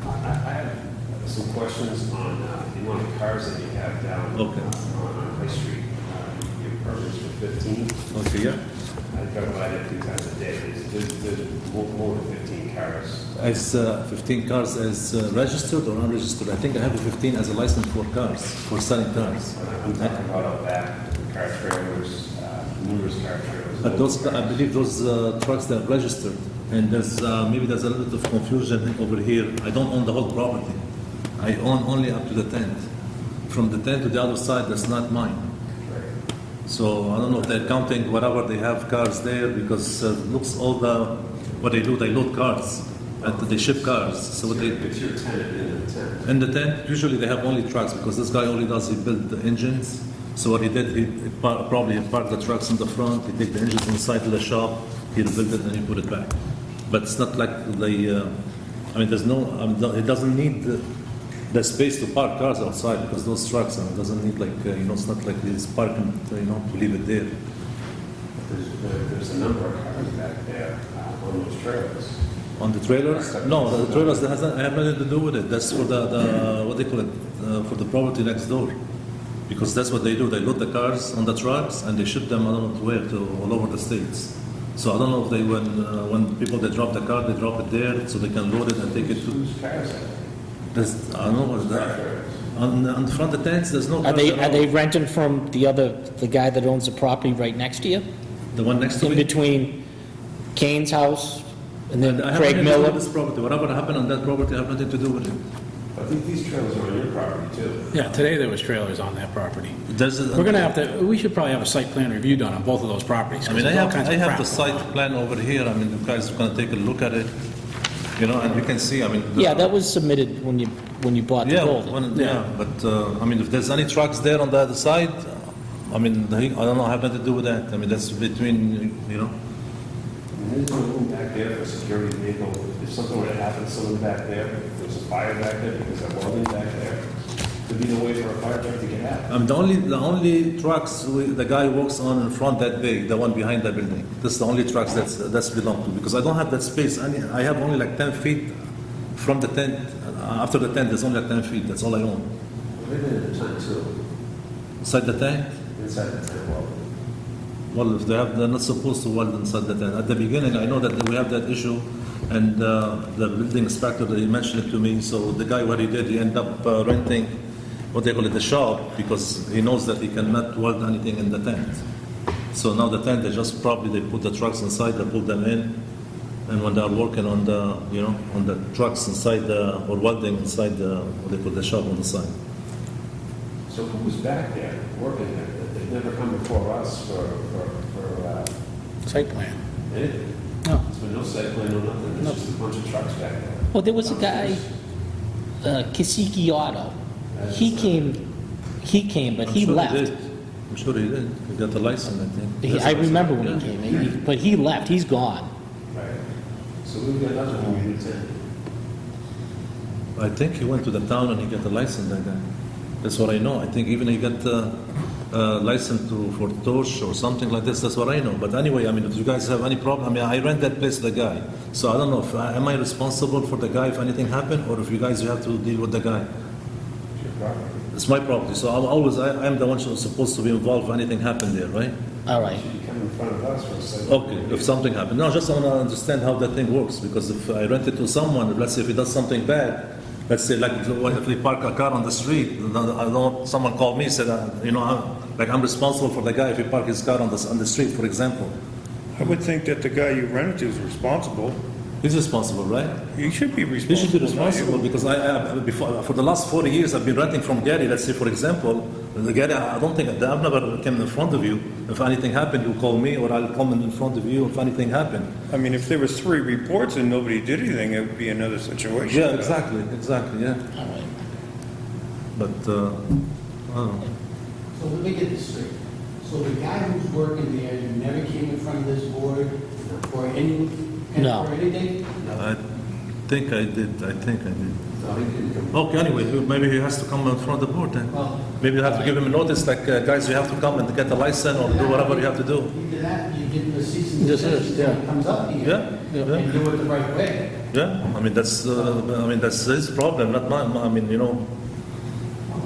I have some questions on the amount of cars that you have down Okay. on High Street. Your permits for 15. Okay, yeah. I drive by there 3 times a day. There's more than 15 cars. As 15 cars as registered or unregistered? I think I have a 15 as a license for cars, for selling cars. I'm talking about out back, car trailers, numerous car trailers. But those, I believe those trucks that are registered, and there's, maybe there's a little bit of confusion over here. I don't own the whole property. I own only up to the tent. From the tent to the other side, that's not mine. So I don't know if they're counting whatever they have cars there, because looks all the, what they do, they load cars, and they ship cars. So what they, It's your tenant in the tent. in the tent, usually they have only trucks, because this guy only does, he build the engines. So what he did, he probably parked the trucks in the front, he take the engines inside to the shop, he rebuilt it and he put it back. But it's not like the, I mean, there's no, it doesn't need the space to park cars outside, because those trucks, it doesn't need like, it's not like it's parking, to leave it there. There's a number of cars back there on those trailers. On the trailers? No, the trailers, I have nothing to do with it. That's for the what they call it, for the property next door. Because that's what they do. They load the cars on the trucks and they ship them, I don't know where, to all over the states. So I don't know if they, when people, they drop the car, they drop it there so they can load it and take it to. Whose cars are they? I don't know what's that. On the front of the tents, there's no Are cars they, at are all. they renting from the guy that owns the property right next to you? The one next to In me? between Kane's house and then I have Craig nothing to do Miller? with this property. Whatever happened on that property, I have nothing to do with it. I think these trailers are on your property too. Yeah, today there was trailers on that property. There's a- We're gonna have to, we should probably have a site plan review done on both of those properties. I mean, I 'cause there's all have, kinds I of have crap the site going on. plan over here. I mean, you guys are gonna take a look at it, and you can see, I mean. Yeah, that was submitted when you bought the Yeah, building. but, I mean, if there's any trucks there on the other side, I mean, I don't know, I have nothing to do with that. I mean, that's between, And there's no room back there for security vehicle. If something were to happen to someone back there, if there's a fire back there, because of welding back there, there'd be no way for a fire truck to get out. the only trucks the guy walks on in front that big, the one behind the building. That's the only trucks that's belong to, because I don't have that space. I have only like 10 feet from the tent. After the tent, there's only like 10 feet. That's all I own. They've been in the tent too, Inside the tent, inside the tent welding. well, if they're not supposed to weld inside the tent. At the beginning, I know that we have that issue, and the building inspector, he mentioned it to me. So the guy, what he did, he ended up renting, what they call it, the shop, because he knows that he cannot weld anything in the tent. So now the tent, they put the trucks inside, they put them in, and when they are working on the, on the trucks inside or welding inside what they call the shop on the side. So who was back there working there? They've never come before us for Site plan. anything. No. There's been no site plan, no nothing. There's just a bunch of trucks back there. Well, there was a guy, Kisiki Auto. He came, but he I'm sure left. did. I'm sure he did. He got the license, I think. I remember when Yeah. he came, but he left, he's gone. Right. So we've got nothing when we do tent. I think he went to the town and he got a license, that guy. That's what I know. I think even he got a license for torch or something like this, that's what I know. But anyway, I mean, if you guys have any problem, I mean, I rent that place to the guy. So I don't know, am I responsible for the guy if anything happened, or if you guys, you have to deal with the guy? It's my property, so I'm the one who's supposed to be involved if anything happened there, right? All right. You come in front of us for a second. Okay, if something happened. No, just want to understand how that thing works, because if I rent it to someone, let's say if he does something bad, let's say like if they park a car on the street, someone called me, said, I'm responsible for the guy if he park his car on the street, for example. I would think that the guy you rented to is responsible. He's responsible, right? He should be He responsible. should be responsible, because for the last 40 years, I've been renting from Gary, let's say, for example. Gary, I've never came in front of you. If anything happened, you call me, or I'll come in front of you if anything happened. I mean, if there was 3 reports and nobody did anything, it would be another situation. Yeah, exactly, yeah. All right. But, I don't know. So let me get this straight. So the guy who's working there never came in front of this board for any, No. for anything? I think I did. Okay, anyway, maybe he has to come in front of the board then. Well, Maybe you have to give him a notice, like, guys, you have to come and get a license or do whatever you have to do. either that, you give him a cease and desist when he comes up here. Yeah. And do it the right way. Yeah, I mean, that's his problem, not mine. I mean,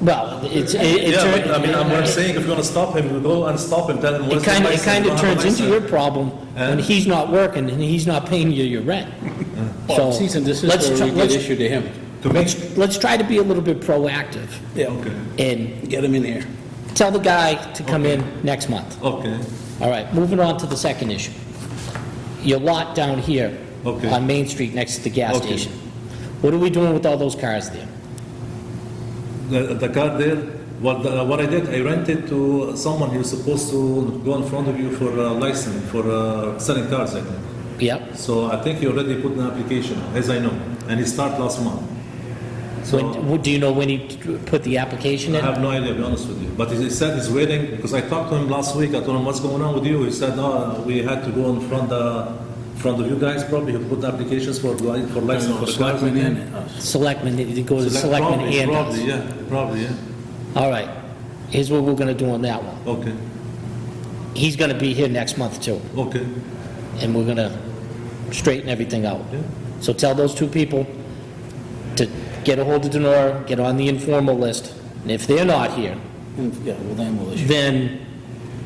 Well, it's, Yeah, but I mean, what I'm saying, if you're gonna stop him, you go and stop him, tell him it where's the kind license. of, you don't have a turns into license. your problem when And- he's not working and he's not paying you your rent. Well, So, cease and let's desist try- order we get let's- issued to him. To me? Let's try to be a little bit proactive Yeah, Okay, and get him in here. tell the guy to come in next month. okay, All right, moving on to the second issue. Your lot down here Okay. on Main Street next to the gas Okay. station. What are we doing with all those cars there? the car there, what I did, I rented to someone who's supposed to go in front of you for a license, for selling cars, I think. Yep. So I think he already put an application, as I know, and he started last month. So Do you know when he put the application I in? have no idea, to be honest with you. But he said he's waiting, because I talked to him last week, I told him, what's going on with you? He said, no, we had to go in front of you guys, probably, he put applications for license for the cars. I Selectmen think. in us. Selectmen, it goes to selectmen and us. Probably, yeah. All right, here's what we're gonna do on that one. Okay, He's gonna be here next month too, okay, and we're gonna straighten everything out. yeah. So tell those two people to get a hold of Denora, get on the informal list, and if they're not here, Yeah, well, then we'll issue. then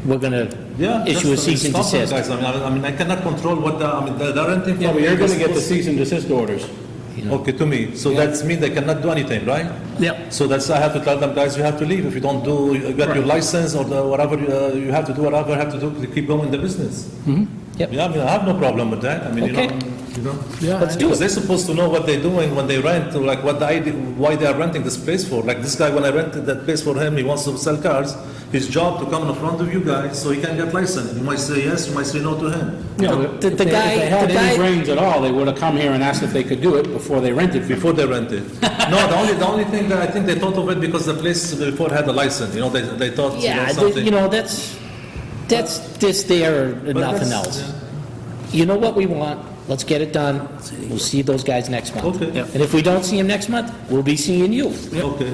we're gonna Yeah, issue a just, cease and stop them, desist. guys. I mean, I cannot control what they're renting from. Yeah, but you're me. gonna get the cease and desist orders. You know? Okay, to me. So Yeah. that's mean they cannot do anything, right? Yep. So that's, I have to tell them, guys, you have to leave. If you don't do, you get your license or whatever, you have to do whatever you have to do to keep going the business. Yep. Yeah, I mean, I have no problem with that. I mean, Okay. Let's do Because it. they're supposed to know what they're doing when they rent, or like what the idea, why they are renting this place for. Like this guy, when I rented that place for him, he wants to sell cars. His job to come in front of you guys so he can get license. You might say yes, you might say no to him. No, the If they had any brains at all, they would have come here and asked if they could do it before they rented. Before they rented. No, the only thing that I think they thought of it because the place before had a license. You know, they thought Yeah, something. that's this there or But nothing that's- else. You know what we want, let's get it done, we'll see those guys next month. Okay. Yeah. And if we don't see them next month, we'll be seeing you. Okay.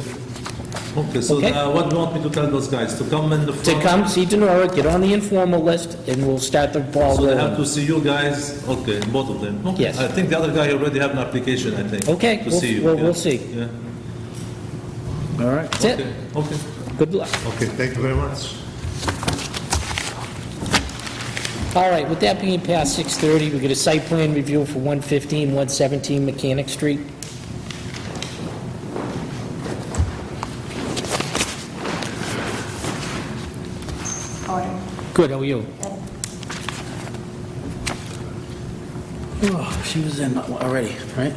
Okay, so Okay. what do you want me to tell those guys? To come in the To front? come see Denora, get on the informal list, and we'll start the ball So they have to rolling. see you guys? Okay, both of them? Okay. Yes. I think the other guy already have an application, I think. Okay, To see you. we'll yeah. see. Yeah. All right. That's it, Okay, okay. good luck. Okay, thank you very much. All right, with that being past 6:30, we get a site plan review for 115, 117 Mechanic Street. Good, how are you? Oh, she was in already, right?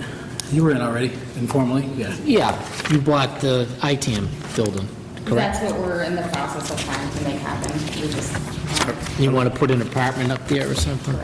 You were in already, informally, yeah. Yeah, you bought the ITAM building, correct? That's what we're in the process of trying to make happen. We just, You want to put an apartment up there or something?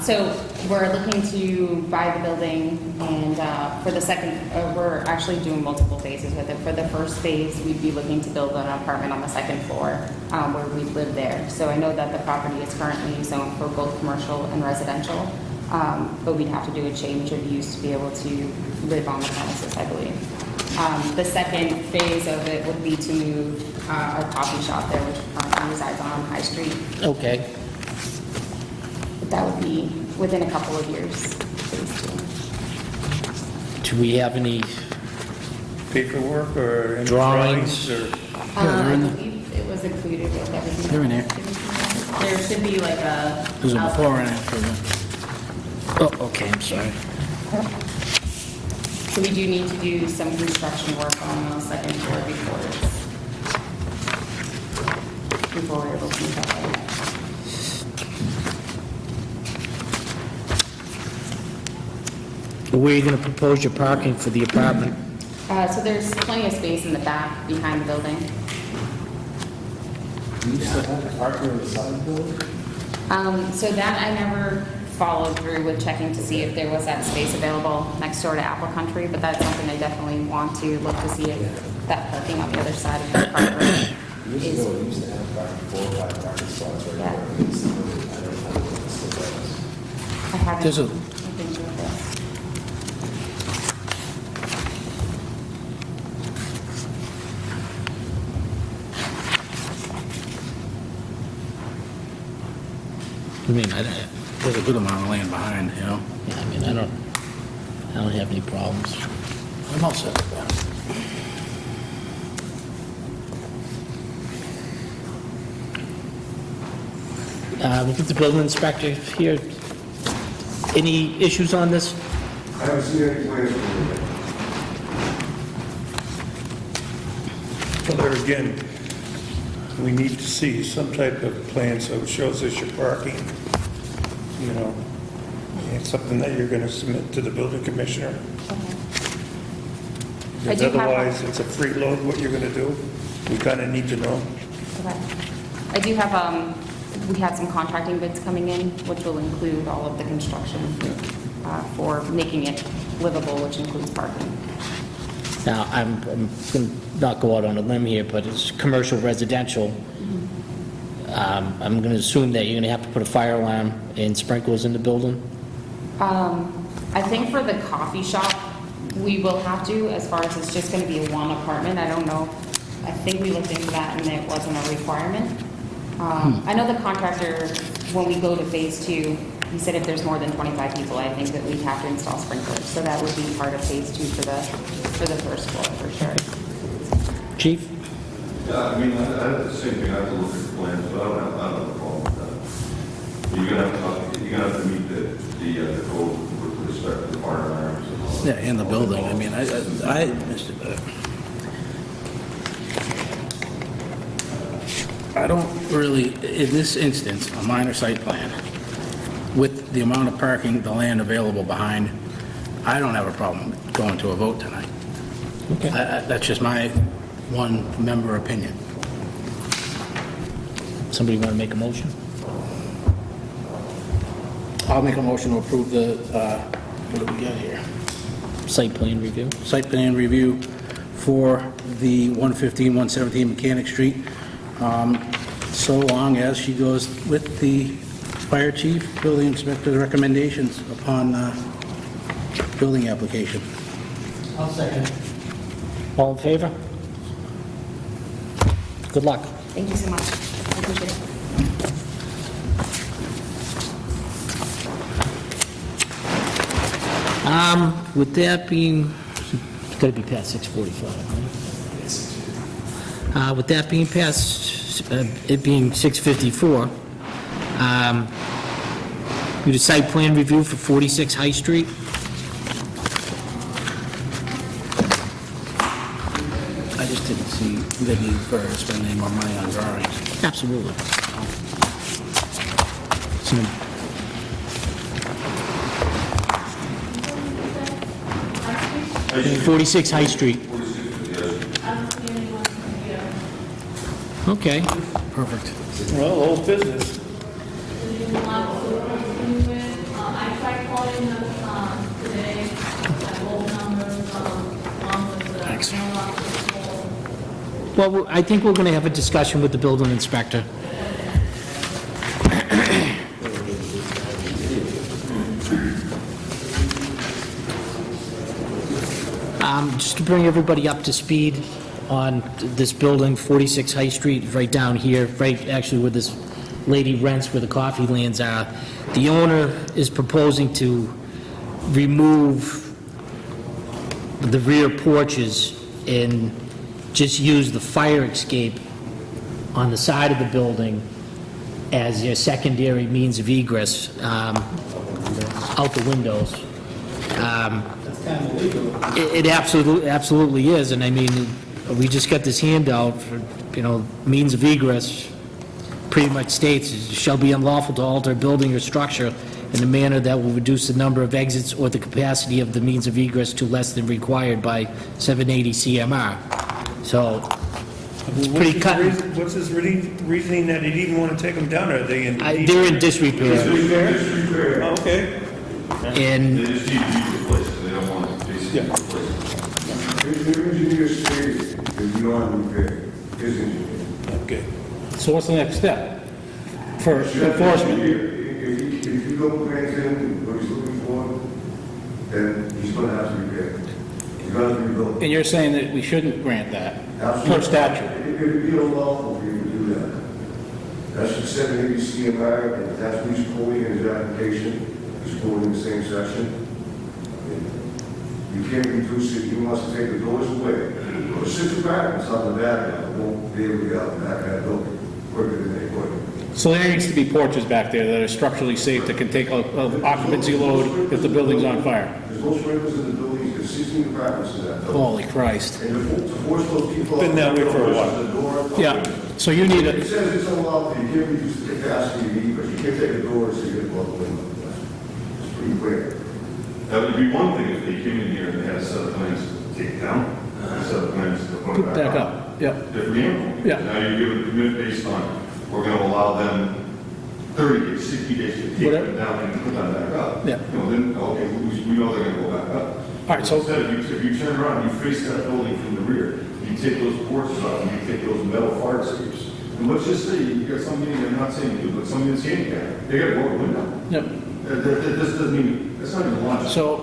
so we're looking to buy the building and for the second, we're actually doing multiple phases with it. For the first phase, we'd be looking to build an apartment on the second floor where we'd live there. So I know that the property is currently zoned for both commercial and residential. but we'd have to do a change of use to be able to live on the premises, I believe. The second phase of it would be to move our coffee shop there, which currently resides on High Street. Okay. But that would be within a couple of years, phase two. Do we have any Paperwork or any Drawings. drawings or? I believe it was included with everything. They're in there. There should be like a. There's a before and after. Oh, okay, I'm sorry. So we do need to do some construction work on the second floor before we're able to move that. Where are you going to propose your parking for the apartment? So there's plenty of space in the back behind the building. Do you still have a parking on the side of the building? So that I never followed through with checking to see if there was that space available next door to Apple Country, but that's something I definitely want to look to see if that parking on the other side of the park Years is. ago, we used to have about 4 or 5 parking spots right Yeah. there. I don't know what the still is. I haven't. There's a- looked into this. I mean, There's a good amount of land behind, you know? yeah, I mean, I don't have any problems. I'm all set with that. We'll get the building inspector here. Any issues on this? I haven't seen any plans for it. Well, again, we need to see some type of plan so it shows us your parking, you know. It's something that you're gonna submit to the building commissioner. I Because do have a- otherwise, it's a freeload what you're gonna do. We kinda need to know. Okay. I do have, we had some contracting bids coming in, which will include all of the construction for making it livable, which includes parking. Now, I'm going to not go out on a limb here, but it's commercial residential. I'm going to assume that you're going to have to put a fire alarm and sprinklers in the building? I think for the coffee shop, we will have to, as far as it's just going to be one apartment. I don't know. I think we looked into that and it wasn't a requirement. I know the contractor, when we go to phase two, he said if there's more than 25 people, I think that we'd have to install sprinklers. So that would be part of phase two for the first floor, for sure. Chief? Yeah, I mean, I have the same thing, I have to look at the plans, but I don't have a problem with that. You're gonna have to meet the code with respect to the fire alarms and all that. Yeah, in the building, I mean, I don't really, in this instance, a minor site plan, with the amount of parking, the land available behind, I don't have a problem going to a vote tonight. Okay. That's just my one member opinion. Somebody want to make a motion? I'll make a motion to approve the, what do we got here? Site plan review? Site plan review for the 115, 117 Mechanic Street, so long as she goes with the fire chief, building inspector's recommendations upon building application. I'll second. All in favor? Good luck. Thank you so much. I appreciate it. With that being, it's got to be past 6:45, right? With that being past, it being 6:54, do the site plan review for 46 High Street. I just didn't see the need for spending any more money on drawings. Absolutely. 46 High Street. Okay. Perfect. Well, old business. I tried calling them today, got old numbers, along with the mailbox full. Well, I think we're going to have a discussion with the building inspector. Just to bring everybody up to speed on this building, 46 High Street, right down here, right actually where this lady rents where the coffee lands are. The owner is proposing to remove the rear porches and just use the fire escape on the side of the building as their secondary means of egress out the windows. That's kind of illegal. It absolutely is, and I mean, we just got this handout for, means of egress, pretty much states, it shall be unlawful to alter a building or structure in a manner that will reduce the number of exits or the capacity of the means of egress to less than required by 780 CMR. So, it's pretty cut. What's his reasoning that he'd even want to take them down? Are they in? They're in disrepair. Disrepair? Oh, okay. And They just need to be replaced, they don't want to basically replace. Their engineer stated that you don't have to repair, his engineer. Okay. So what's the next step for enforcement? If you don't grant him what he's looking for, then he's going to have to repair. He's going to rebuild. And you're saying that we shouldn't grant that per Absolutely. statute? It would be unlawful for you to do that. That's what 780 CMR, and that's what he's quoting in his application. He's quoting the same section. You can't reduce it, he wants to take the doors away. Or 6 apartments on the back, now, won't be able to get out the back of that building quicker than they would. So there needs to be porches back there that are structurally safe that can take a occupancy load if the building's on fire. There's no sprinklers in the building, there's 16 apartments in that building. Holy Christ. And to force those people. Been that way for a while. The door. Yeah, so you need It a, says it's unlawful, you can't reduce the capacity of egress, you can't take a door so you get above the window. It's pretty clear. That would be one thing if they came in here and they had a set of plans to take it down, a set of plans to put it put back up, yep. Different animal. Yeah. Now you're giving a permit based on, we're gonna allow them 30 days, 60 days to take Whatever. it down and put that back up. Yeah. Then, okay, we know they're gonna go back up. All right, so- Instead, if you turn around, you face that building from the rear, you take those porches off, and you take those metal fire escapes. And let's just say you got somebody, I'm not saying you, but somebody that's handicapped, they got a broken window. Yep. This doesn't mean, that's not even logical. So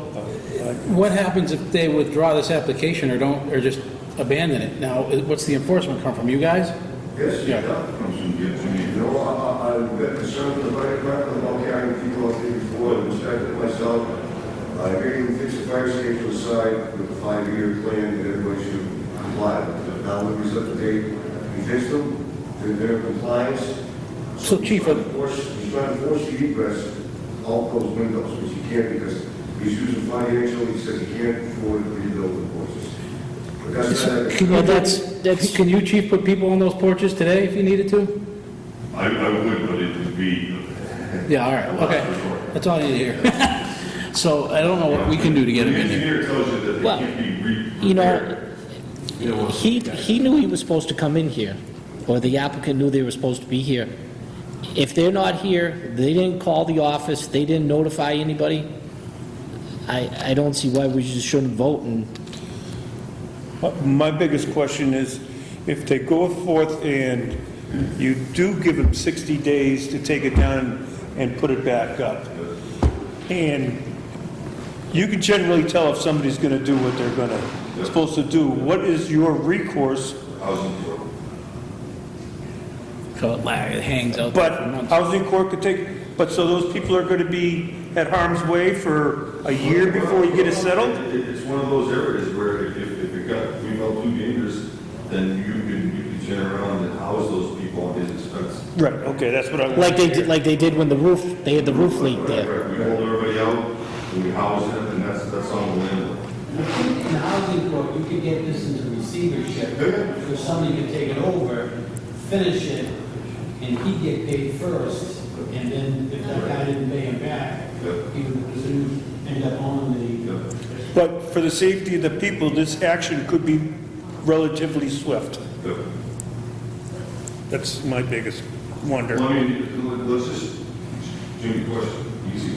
what happens if they withdraw this application or don't, or just abandon it? Now, what's the enforcement come from, you guys? Yes, Yeah. yeah. You know, I've been concerned with the fire department about carrying people out there before, and inspected myself. I agreed to fix the fire escape to the side with a 5-year plan that everybody should comply with. Now, when he's up to date, we fixed them, they're in compliance. So, Chief, He's trying to force the egress out those windows, which he can't because he's using financial, he says he can't afford to rebuild the porches. But that's Can you, Chief, put people on those porches today if you needed to? I would, but it would be. Yeah, all right, okay. That's all I need to hear. So I don't know what we can do to get him in The here. engineer tells you that they Well, can't be repaired. he knew he was supposed to come in here, or the applicant knew they were supposed to be here. If they're not here, they didn't call the office, they didn't notify anybody, I don't see why we just shouldn't vote and, My biggest question is, if they go forth and you do give them 60 days to take it down and put it back up, and you can generally tell if somebody's going to do what they're supposed to do, what is your recourse? So it hangs out there But for months. housing court could take, but so those people are going to be at harm's way for a year before you get it settled? It's one of those areas where if it got, we felt too dangerous, then you can turn around and house those people on his expense. Right, okay, that's what I want. like they did when they had the roof leak there. Right, we hold everybody out, and we house them, and that's on the landlord. In the housing court, you could get this into receivership, so somebody could take it over, finish it, and he'd get paid first, and then if that guy didn't pay him back, he would presume end up owning the. But for the safety of the people, this action could be relatively swift. That's my biggest wonder. Well, I mean, let's just, Jimmy, question, easy.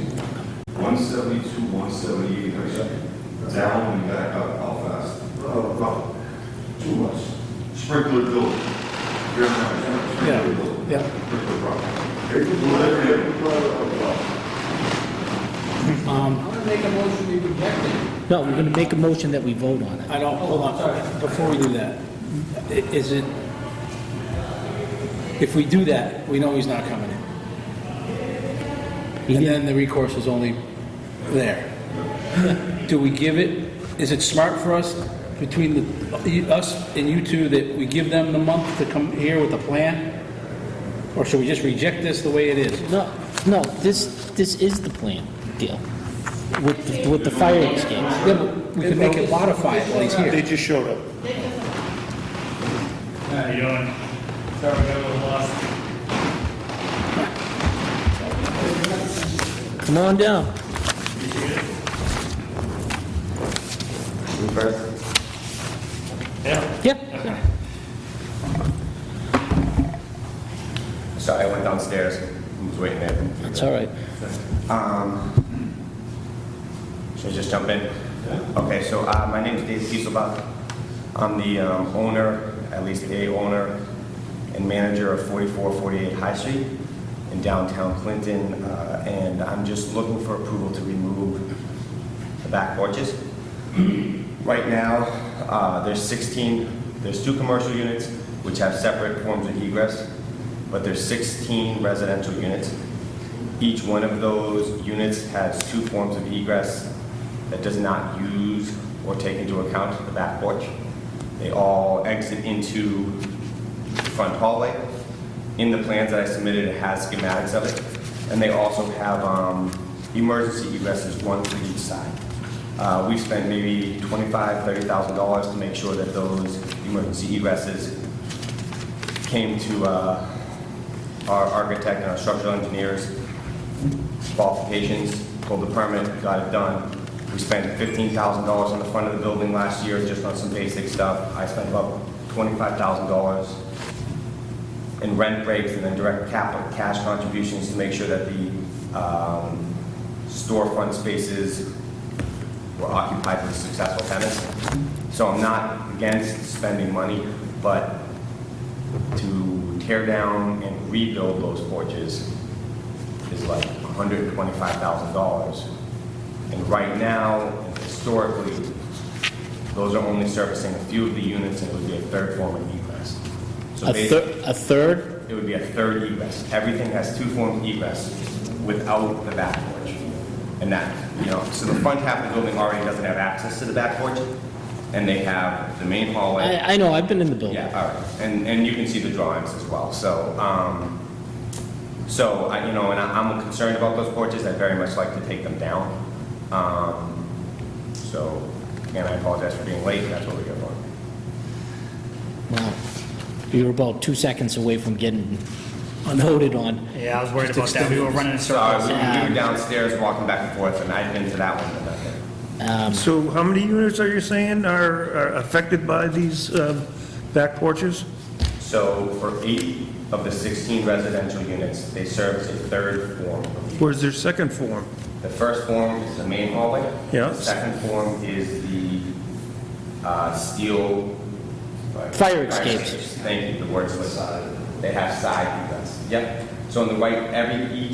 172, 178, down and back up, how fast? About 2 months. Sprinkler building. Sprinkler building. Yeah. Sprinkler problem. I'm gonna make a motion we reject it. No, we're going to make a motion that we vote on it. I don't, hold on, before we do that, is it, if we do that, we know he's not coming in. And then the recourse is only there. Do we give it, is it smart for us, between us and you two, that we give them the month to come here with a plan? Or should we just reject this the way it is? No, this is the plan, Gail, with the fire escapes. Yeah, but we can make it modify it while he's They here. just showed up. How you doing? Sorry, we got a little lost. Come on down. Yeah. Sorry, I went downstairs. I was waiting there. That's all right. Should I just jump in? Okay, so my name is Dave Kieselbach. I'm the owner, at least a owner, and manager of 4448 High Street in downtown Clinton, and I'm just looking for approval to remove the back porches. Right now, there's two commercial units which have separate forms of egress, but there's 16 residential units. Each one of those units has two forms of egress that does not use or take into account the back porch. They all exit into the front hallway. In the plans that I submitted, it has schematics of it. And they also have emergency egresses, one for each side. We spent maybe $25,000, $30,000 to make sure that those emergency egresses came to our architect and our structural engineers qualifications, pulled the permit, got it done. We spent $15,000 on the front of the building last year just on some basic stuff. I spent about $25,000 in rent breaks and then direct capital cash contributions to make sure that the storefront spaces were occupied with successful tenants. So I'm not against spending money, but to tear down and rebuild those porches is like $125,000. And right now, historically, those are only servicing a few of the units, and it would be a third form of egress. So A third? it would be a third egress. Everything has two forms of egress without the back porch. And that, so the front half of the building already doesn't have access to the back porch, and they have the main hallway. I know, I've been in the building. Yeah, all right, and you can see the drawings as well, so, I'm concerned about those porches, I'd very much like to take them down. So, again, I apologize for being late, that's what we're here for. Well, you were about 2 seconds away from getting unloaded on. Yeah, I was worried about that. We were running in Sorry, circles. we were downstairs walking back and forth, and I'd been to that one, but nothing. So how many units are you saying are affected by these back porches? So, for 8 of the 16 residential units, they service a third form. Where's their second form? The first form is the main hallway. Yeah. The second form is the steel... Fire escapes. Thank you, the word's side. They have side egress. Yep. So on the right, every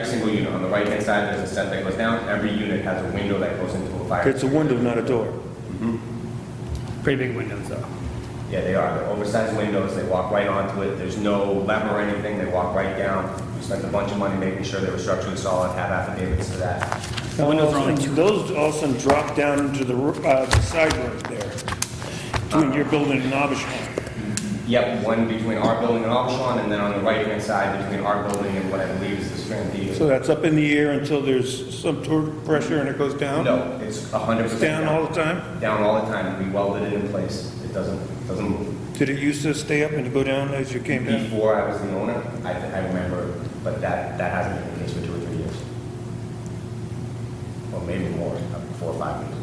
single unit, on the right-hand side, there's a set that goes down. Every unit has a window that goes into a fire. It's a window, not a door. Pretty big windows, though. Yeah, they are. They're oversized windows. They walk right onto it. There's no lever or anything. They walk right down. We spent a bunch of money making sure they were structurally solid, have affidavits to that. Those also drop down into the side road there, between your building and Abishon. Yep, one between our building and Aubuchon, and then on the right-hand side between our building and what I believe is the Strand. So that's up in the air until there's some torque pressure and it goes down? No, it's 100% It's down all the time? Down all the time. We welded it in place. It doesn't move. Did it used to stay up and to go down as you came down? Before I was the owner, I remember, but that hasn't been the case for 2 or 3 years. Or maybe more, 4 or 5 years.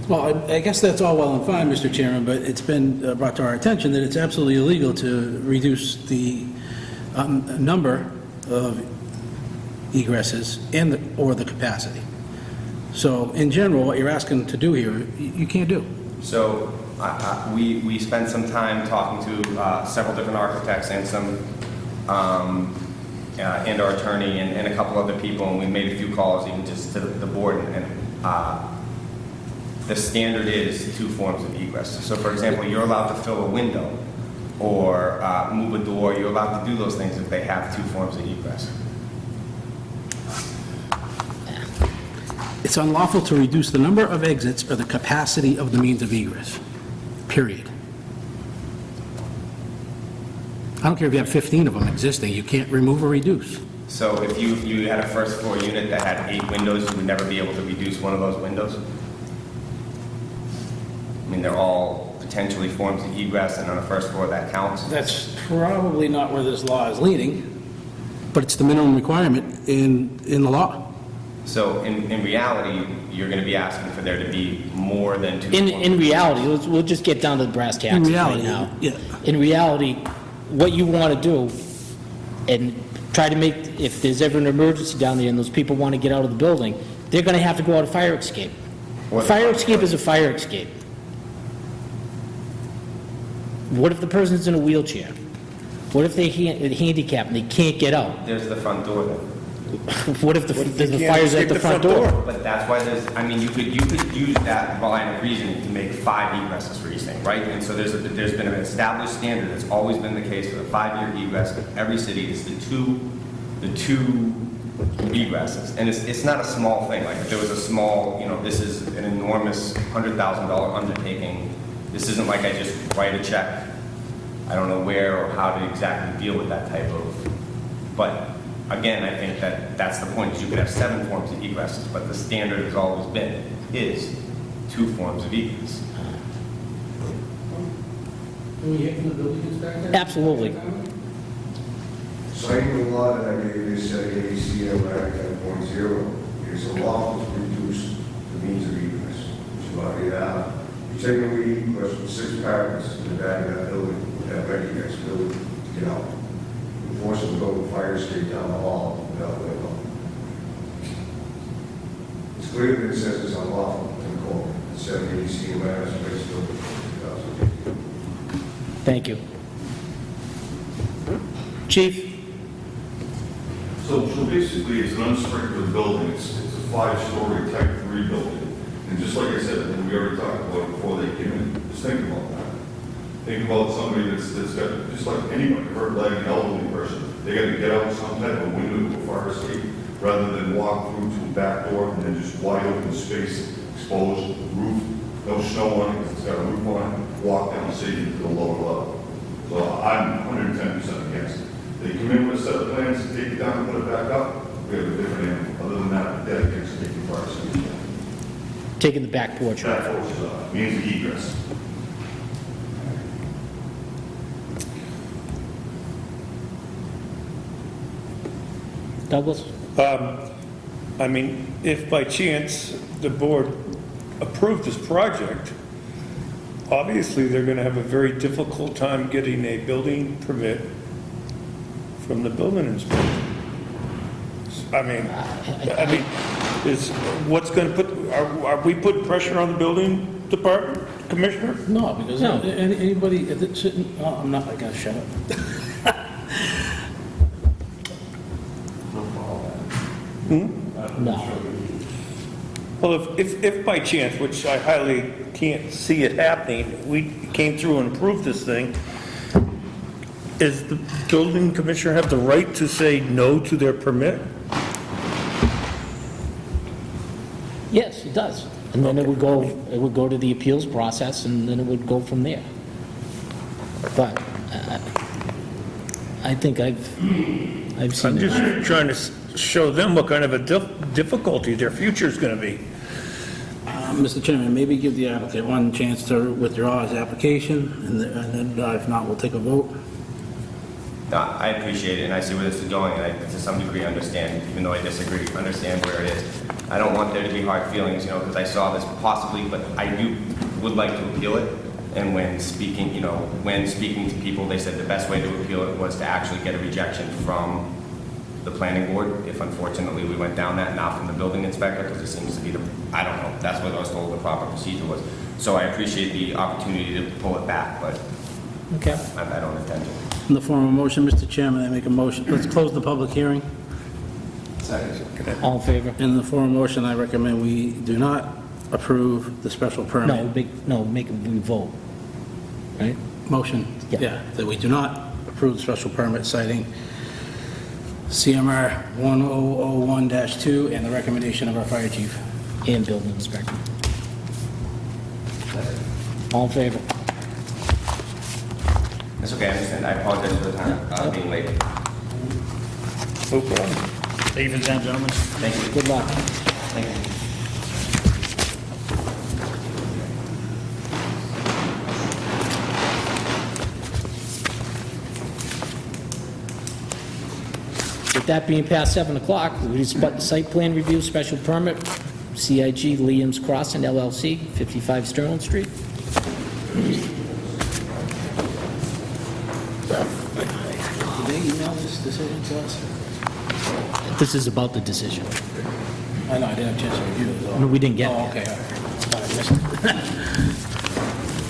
Well, I guess that's all well and fine, Mr. Chairman, but it's been brought to our attention that it's absolutely illegal to reduce the number of egresses or the capacity. So in general, what you're asking to do here, you can't do. So we spent some time talking to several different architects and some and our attorney and a couple other people, and we made a few calls even just to the board, and the standard is 2 forms of egress. So for example, you're allowed to fill a window or move a door, you're allowed to do those things if they have 2 forms of egress. It's unlawful to reduce the number of exits or the capacity of the means of egress, period. I don't care if you have 15 of them existing, you can't remove or reduce. So if you had a first floor unit that had 8 windows, you would never be able to reduce one of those windows? I mean, they're all potentially forms of egress, and on a first floor that counts? That's probably not where this law is leaning, but it's the minimum requirement in the law. So in reality, you're going to be asking for there to be more than 2 In reality, we'll just get down to the brass tacks In right reality, now. yeah. In reality, what you want to do, and try to make, if there's ever an emergency down there and those people want to get out of the building, they're going to have to go out a fire escape. A fire escape is a fire escape. What if the person's in a wheelchair? What if they're handicapped and they can't get out? There's the front door then. What if the fire's at the front door? But that's why there's, I mean, you could use that line of reasoning to make 5 egresses for each thing, right? And so there's been an established standard that's always been the case for the 5-year egress in every city is the two egresses. And it's not a small thing, like if there was a small, this is an enormous $100,000 undertaking. This isn't like I just write a check. I don't know where or how to exactly deal with that type of, but again, I think that's the point, is you could have 7 forms of egresses, but the standard has always been, is 2 forms of egress. Can we hear from the building inspector? Absolutely. Citing the law that I gave you, said ACM Act 10.0, it is unlawful to reduce the means of egress, which is why you have. You take away egress from 6 parents in the back of that building, that ready next building to get out. Force them to go to fire escape down the hall without window. It's clear that it says it's unlawful in the code. It said ACM Act 2018. Thank you. Chief? So basically, it's an unsprinkled building. It's a 5-story type 3 building. And just like I said, and we already talked about it before they came in, just think about that. Think about somebody that's got, just like anybody, hurt leg, an elderly person. They got to get out some type of window to a fire escape rather than walk through to a back door and then just wide open space, exposed roof, no snow on it, because it's got a roof on it, walk down safely to the lower level. So I'm 110% against it. They come in with a set of plans, take it down, put it back up, we have a different animal. Other than that, dedicated to taking fire escape. Taking the back porch. Back porch is means of egress. Douglas? I mean, if by chance the board approved this project, obviously they're going to have a very difficult time getting a building permit from the building inspector. I mean, is, what's going to put, are we putting pressure on the building department, Commissioner? No, because anybody that's sitting, I'm not, I gotta shut up. No. Well, if by chance, which I highly can't see it happening, we came through and approved this thing, is the building commissioner have the right to say no to their permit? Yes, it does. And then it would go to the appeals process, and then it would go from there. But I think I've seen it. I'm just trying to show them what kind of a difficulty their future is going to be. Mr. Chairman, maybe give the applicant one chance to withdraw his application, and then if not, we'll take a vote. No, I appreciate it, and I see where this is going, and I, to some degree, understand, even though I disagree, understand where it is. I don't want there to be hard feelings, because I saw this possibly, but I would like to appeal it. And when speaking, when speaking to people, they said the best way to appeal it was to actually get a rejection from the planning board, if unfortunately we went down that, not from the building inspector, because it seems to be I don't know, that's what I was told the proper procedure was. So I appreciate the opportunity to pull it back, but okay. I don't intend to. In the form of a motion, Mr. Chairman, I make a motion, let's close the public hearing. All in favor? In the form of motion, I recommend we do not approve the special permit. Make we vote, right? Motion, yeah, that we do not approve the special permit citing CMR 1001-2 and the recommendation of our fire chief. And building inspector. All in favor? That's okay, I understand. I apologize for the time, being late. No problem. Thank you for the time, gentlemen. Thank you. Good luck. Thank you. With that being past 7 o'clock, we site plan review special permit, CIG Liam's Crossing LLC, 55 Sterling Street. Did they email this decision to us? This is about the decision. I know, I didn't have a chance to review it. so- No, we didn't get it Oh, yet. okay, all right. Thought I missed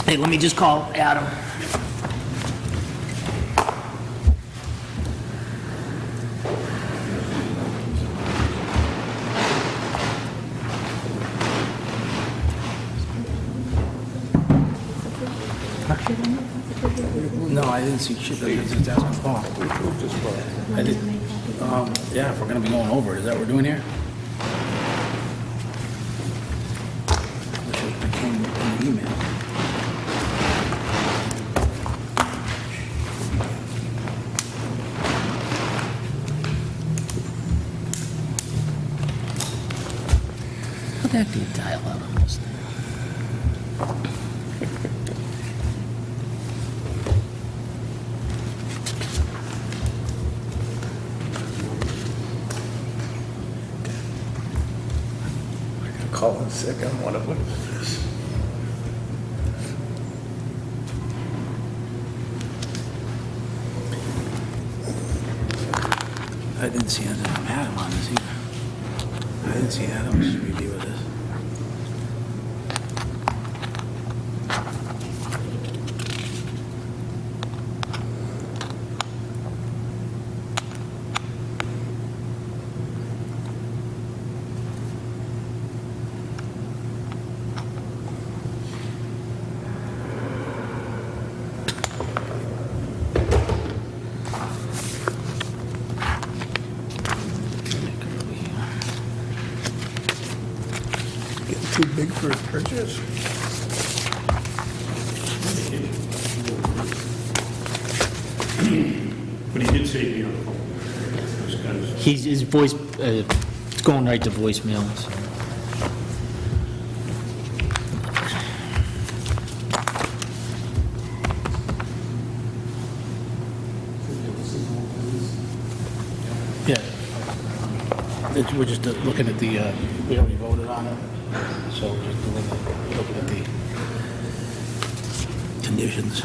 it. Hey, let me just call Adam. No, I didn't see shit, I was just asking Paul. I did, yeah, if we're gonna be going over it, is that what we're doing here? Wish it came in the email. How the heck do you dial out on this thing? Calling sick on one of them. I didn't see Adam on this either. I didn't see Adam's review of this. Getting too big for his britches. But he did say to me on the phone. It was kind of- His voice, it's going right to voicemail. So. Yeah. We're just looking at the, we already voted on it, so we're just looking at the conditions.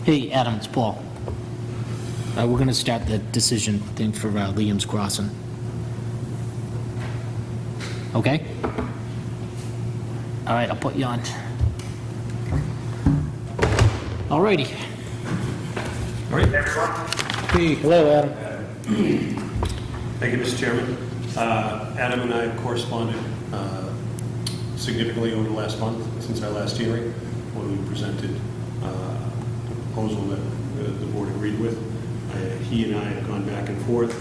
Hey, Adam, it's Paul. We're going to start the decision thing for Liam's Crossing. Okay? All right, I'll put you on. All righty. Hey, hello, Adam. Thank you, Mr. Chairman. Adam and I corresponded significantly over the last month since our last hearing, when we presented the proposal that the board agreed with. He and I have gone back and forth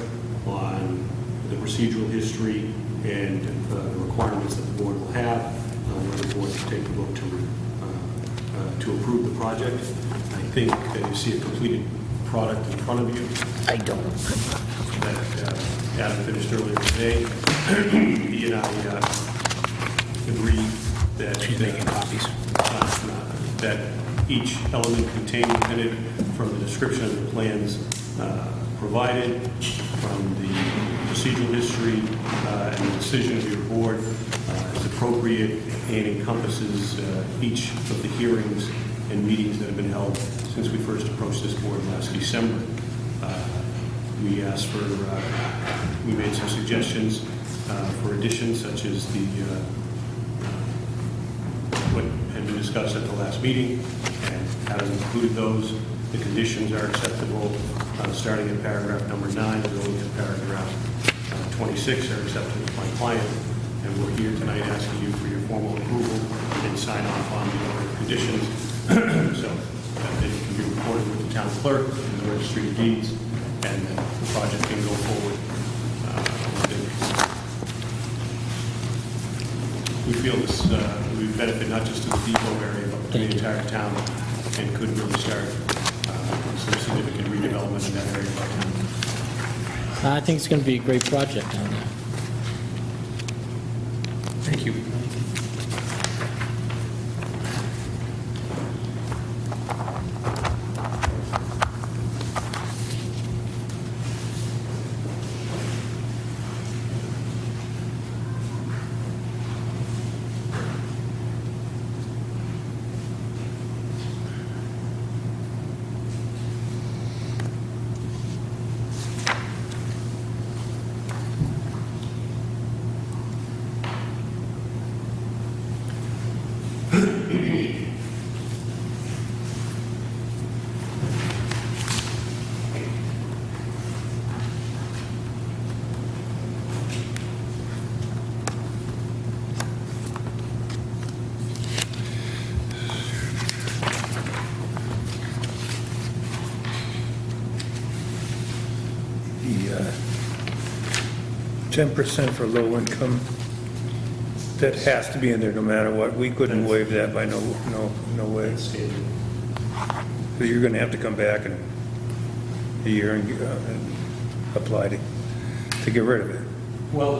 on the procedural history and the requirements that the board will have, whether the board can take the vote to approve the project. I think that you see a completed product in front of you. I don't. That Adam finished earlier today. He and I agreed that... She's making copies. That each element contained within it, from the description of the plans provided, from the procedural history and the decision of your board is appropriate and encompasses each of the hearings and meetings that have been held since we first approached this board last December. We asked for, we made some suggestions for additions, such as the what had been discussed at the last meeting, and having included those, the conditions are acceptable, starting at paragraph number 9 and going to paragraph 26 are acceptable to my client, and we're here tonight asking you for your formal approval and sign off on the other conditions, so that they can be recorded with the town clerk and the registry of deeds, and that the project can go forward. We feel this would benefit not just to the depot area, but to the entire town, and could really start some significant redevelopment in that area of our town. I think it's going to be a great project down there. Thank you. The 10% for low income, that has to be in there no matter what. We couldn't waive that by no way. So you're gonna have to come back in a year and apply to get rid of it. Well,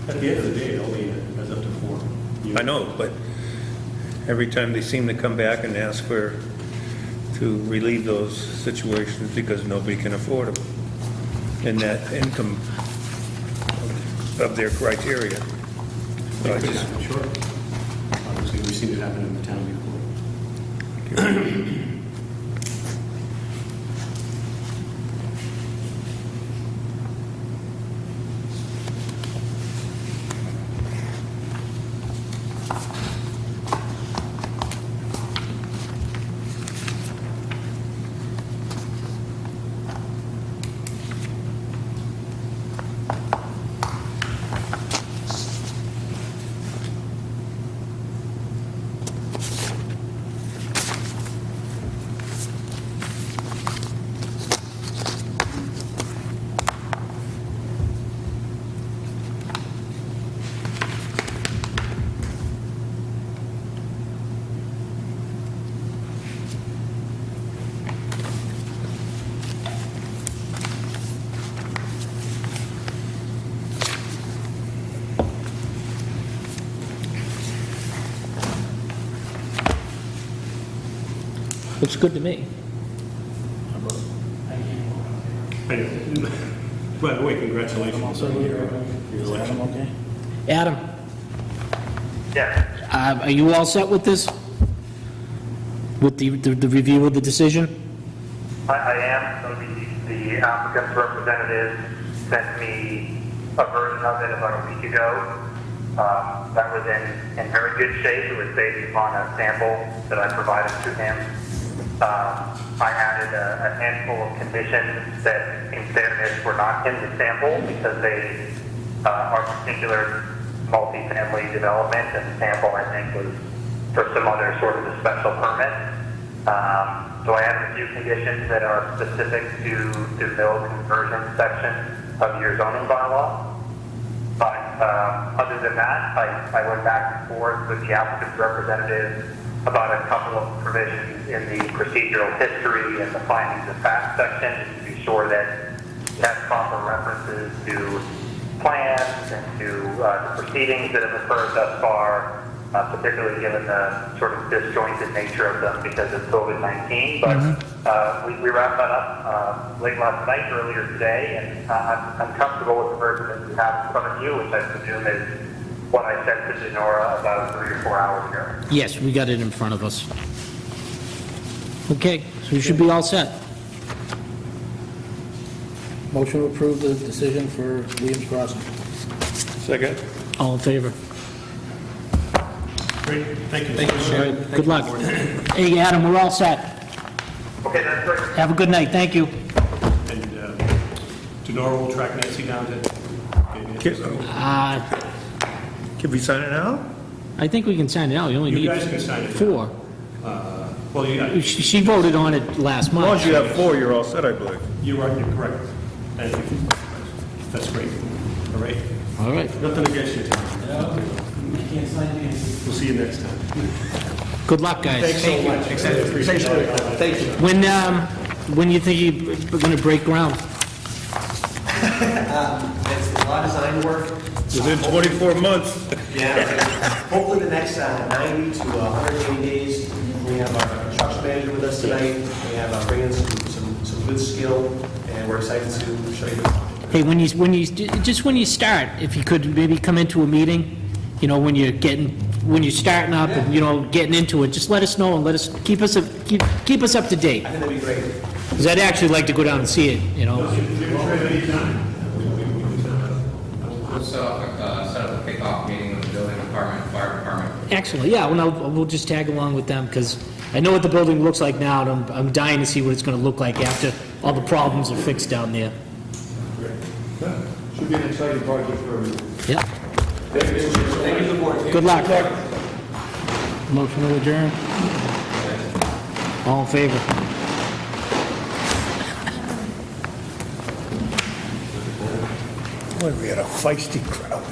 at the end of the day, it only has up to 4 years. I know, but every time they seem to come back and ask to relieve those situations because nobody can afford them. And that income of their criteria. So I just, Sure. Obviously, we've seen it happen in the town before. Looks good to me. Anyway, by the way, congratulations on your election. Adam? Yeah. Are you all set with this? With the review of the decision? I am. So the applicant's representative sent me a version of it about a week ago. That was in very good shape. It was based upon a sample that I provided to him. I added a handful of conditions that, in fairness, were not in the sample because they are particular multifamily development, and the sample, I think, was for some other sort of a special permit. So I added a few conditions that are specific to the build conversion section of your zoning bylaw. But other than that, I went back and forth with the applicant's representative about a couple of provisions in the procedural history and the findings of fact section to be sure that it has proper references to plans and to the proceedings that have occurred thus far, particularly given the sort of disjointed nature of them because of COVID-19. But we wrapped that up late last night, earlier today, and I'm comfortable with the version that you have in front of you, which I presume is what I sent to Denora about 3 or 4 hours ago. Yes, we got it in front of us. Okay, so we should be all set. Motion to approve the decision for Williams Crossing. Second. All in favor? Great, thank you. All right, good luck. Hey, Adam, we're all set. Okay, that's great. Have a good night, thank you. And Denora will track Nancy down to... Can we sign it now? I think we can sign it out, you only You need guys can sign it. 4. Well, you She voted on it last As long month. as you have 4, you're all set, I believe. you're right, you're correct. Thank you. That's great. All right. All right, Nothing against you, Tom. Can't sign anything. We'll see you next time. good luck, guys. Thanks so much. Appreciate it. Thank you. When you think you're gonna break ground? It's a lot of design work. Within 24 months. Yeah, hopefully the next 90 to 180 days. We have our construction manager with us tonight. We have bringing some good skill, and we're excited to show you the project. Hey, when you start, if you could maybe come into a meeting, you know, when you're starting up and, you know, getting into it, just let us know and let us, keep us up to date. I think that'd be great. Because I'd actually like to go down and see it, you know. We'll set up a kickoff meeting with the building department, fire department. Excellent, yeah, well, we'll just tag along with them, because I know what the building looks like now, and I'm dying to see what it's gonna look like after all the problems are fixed down there. Should be an exciting project for everyone. Yep, Thank you to the board. good luck. Motion to adjourn. All in favor? Boy, we had a feisty crowd.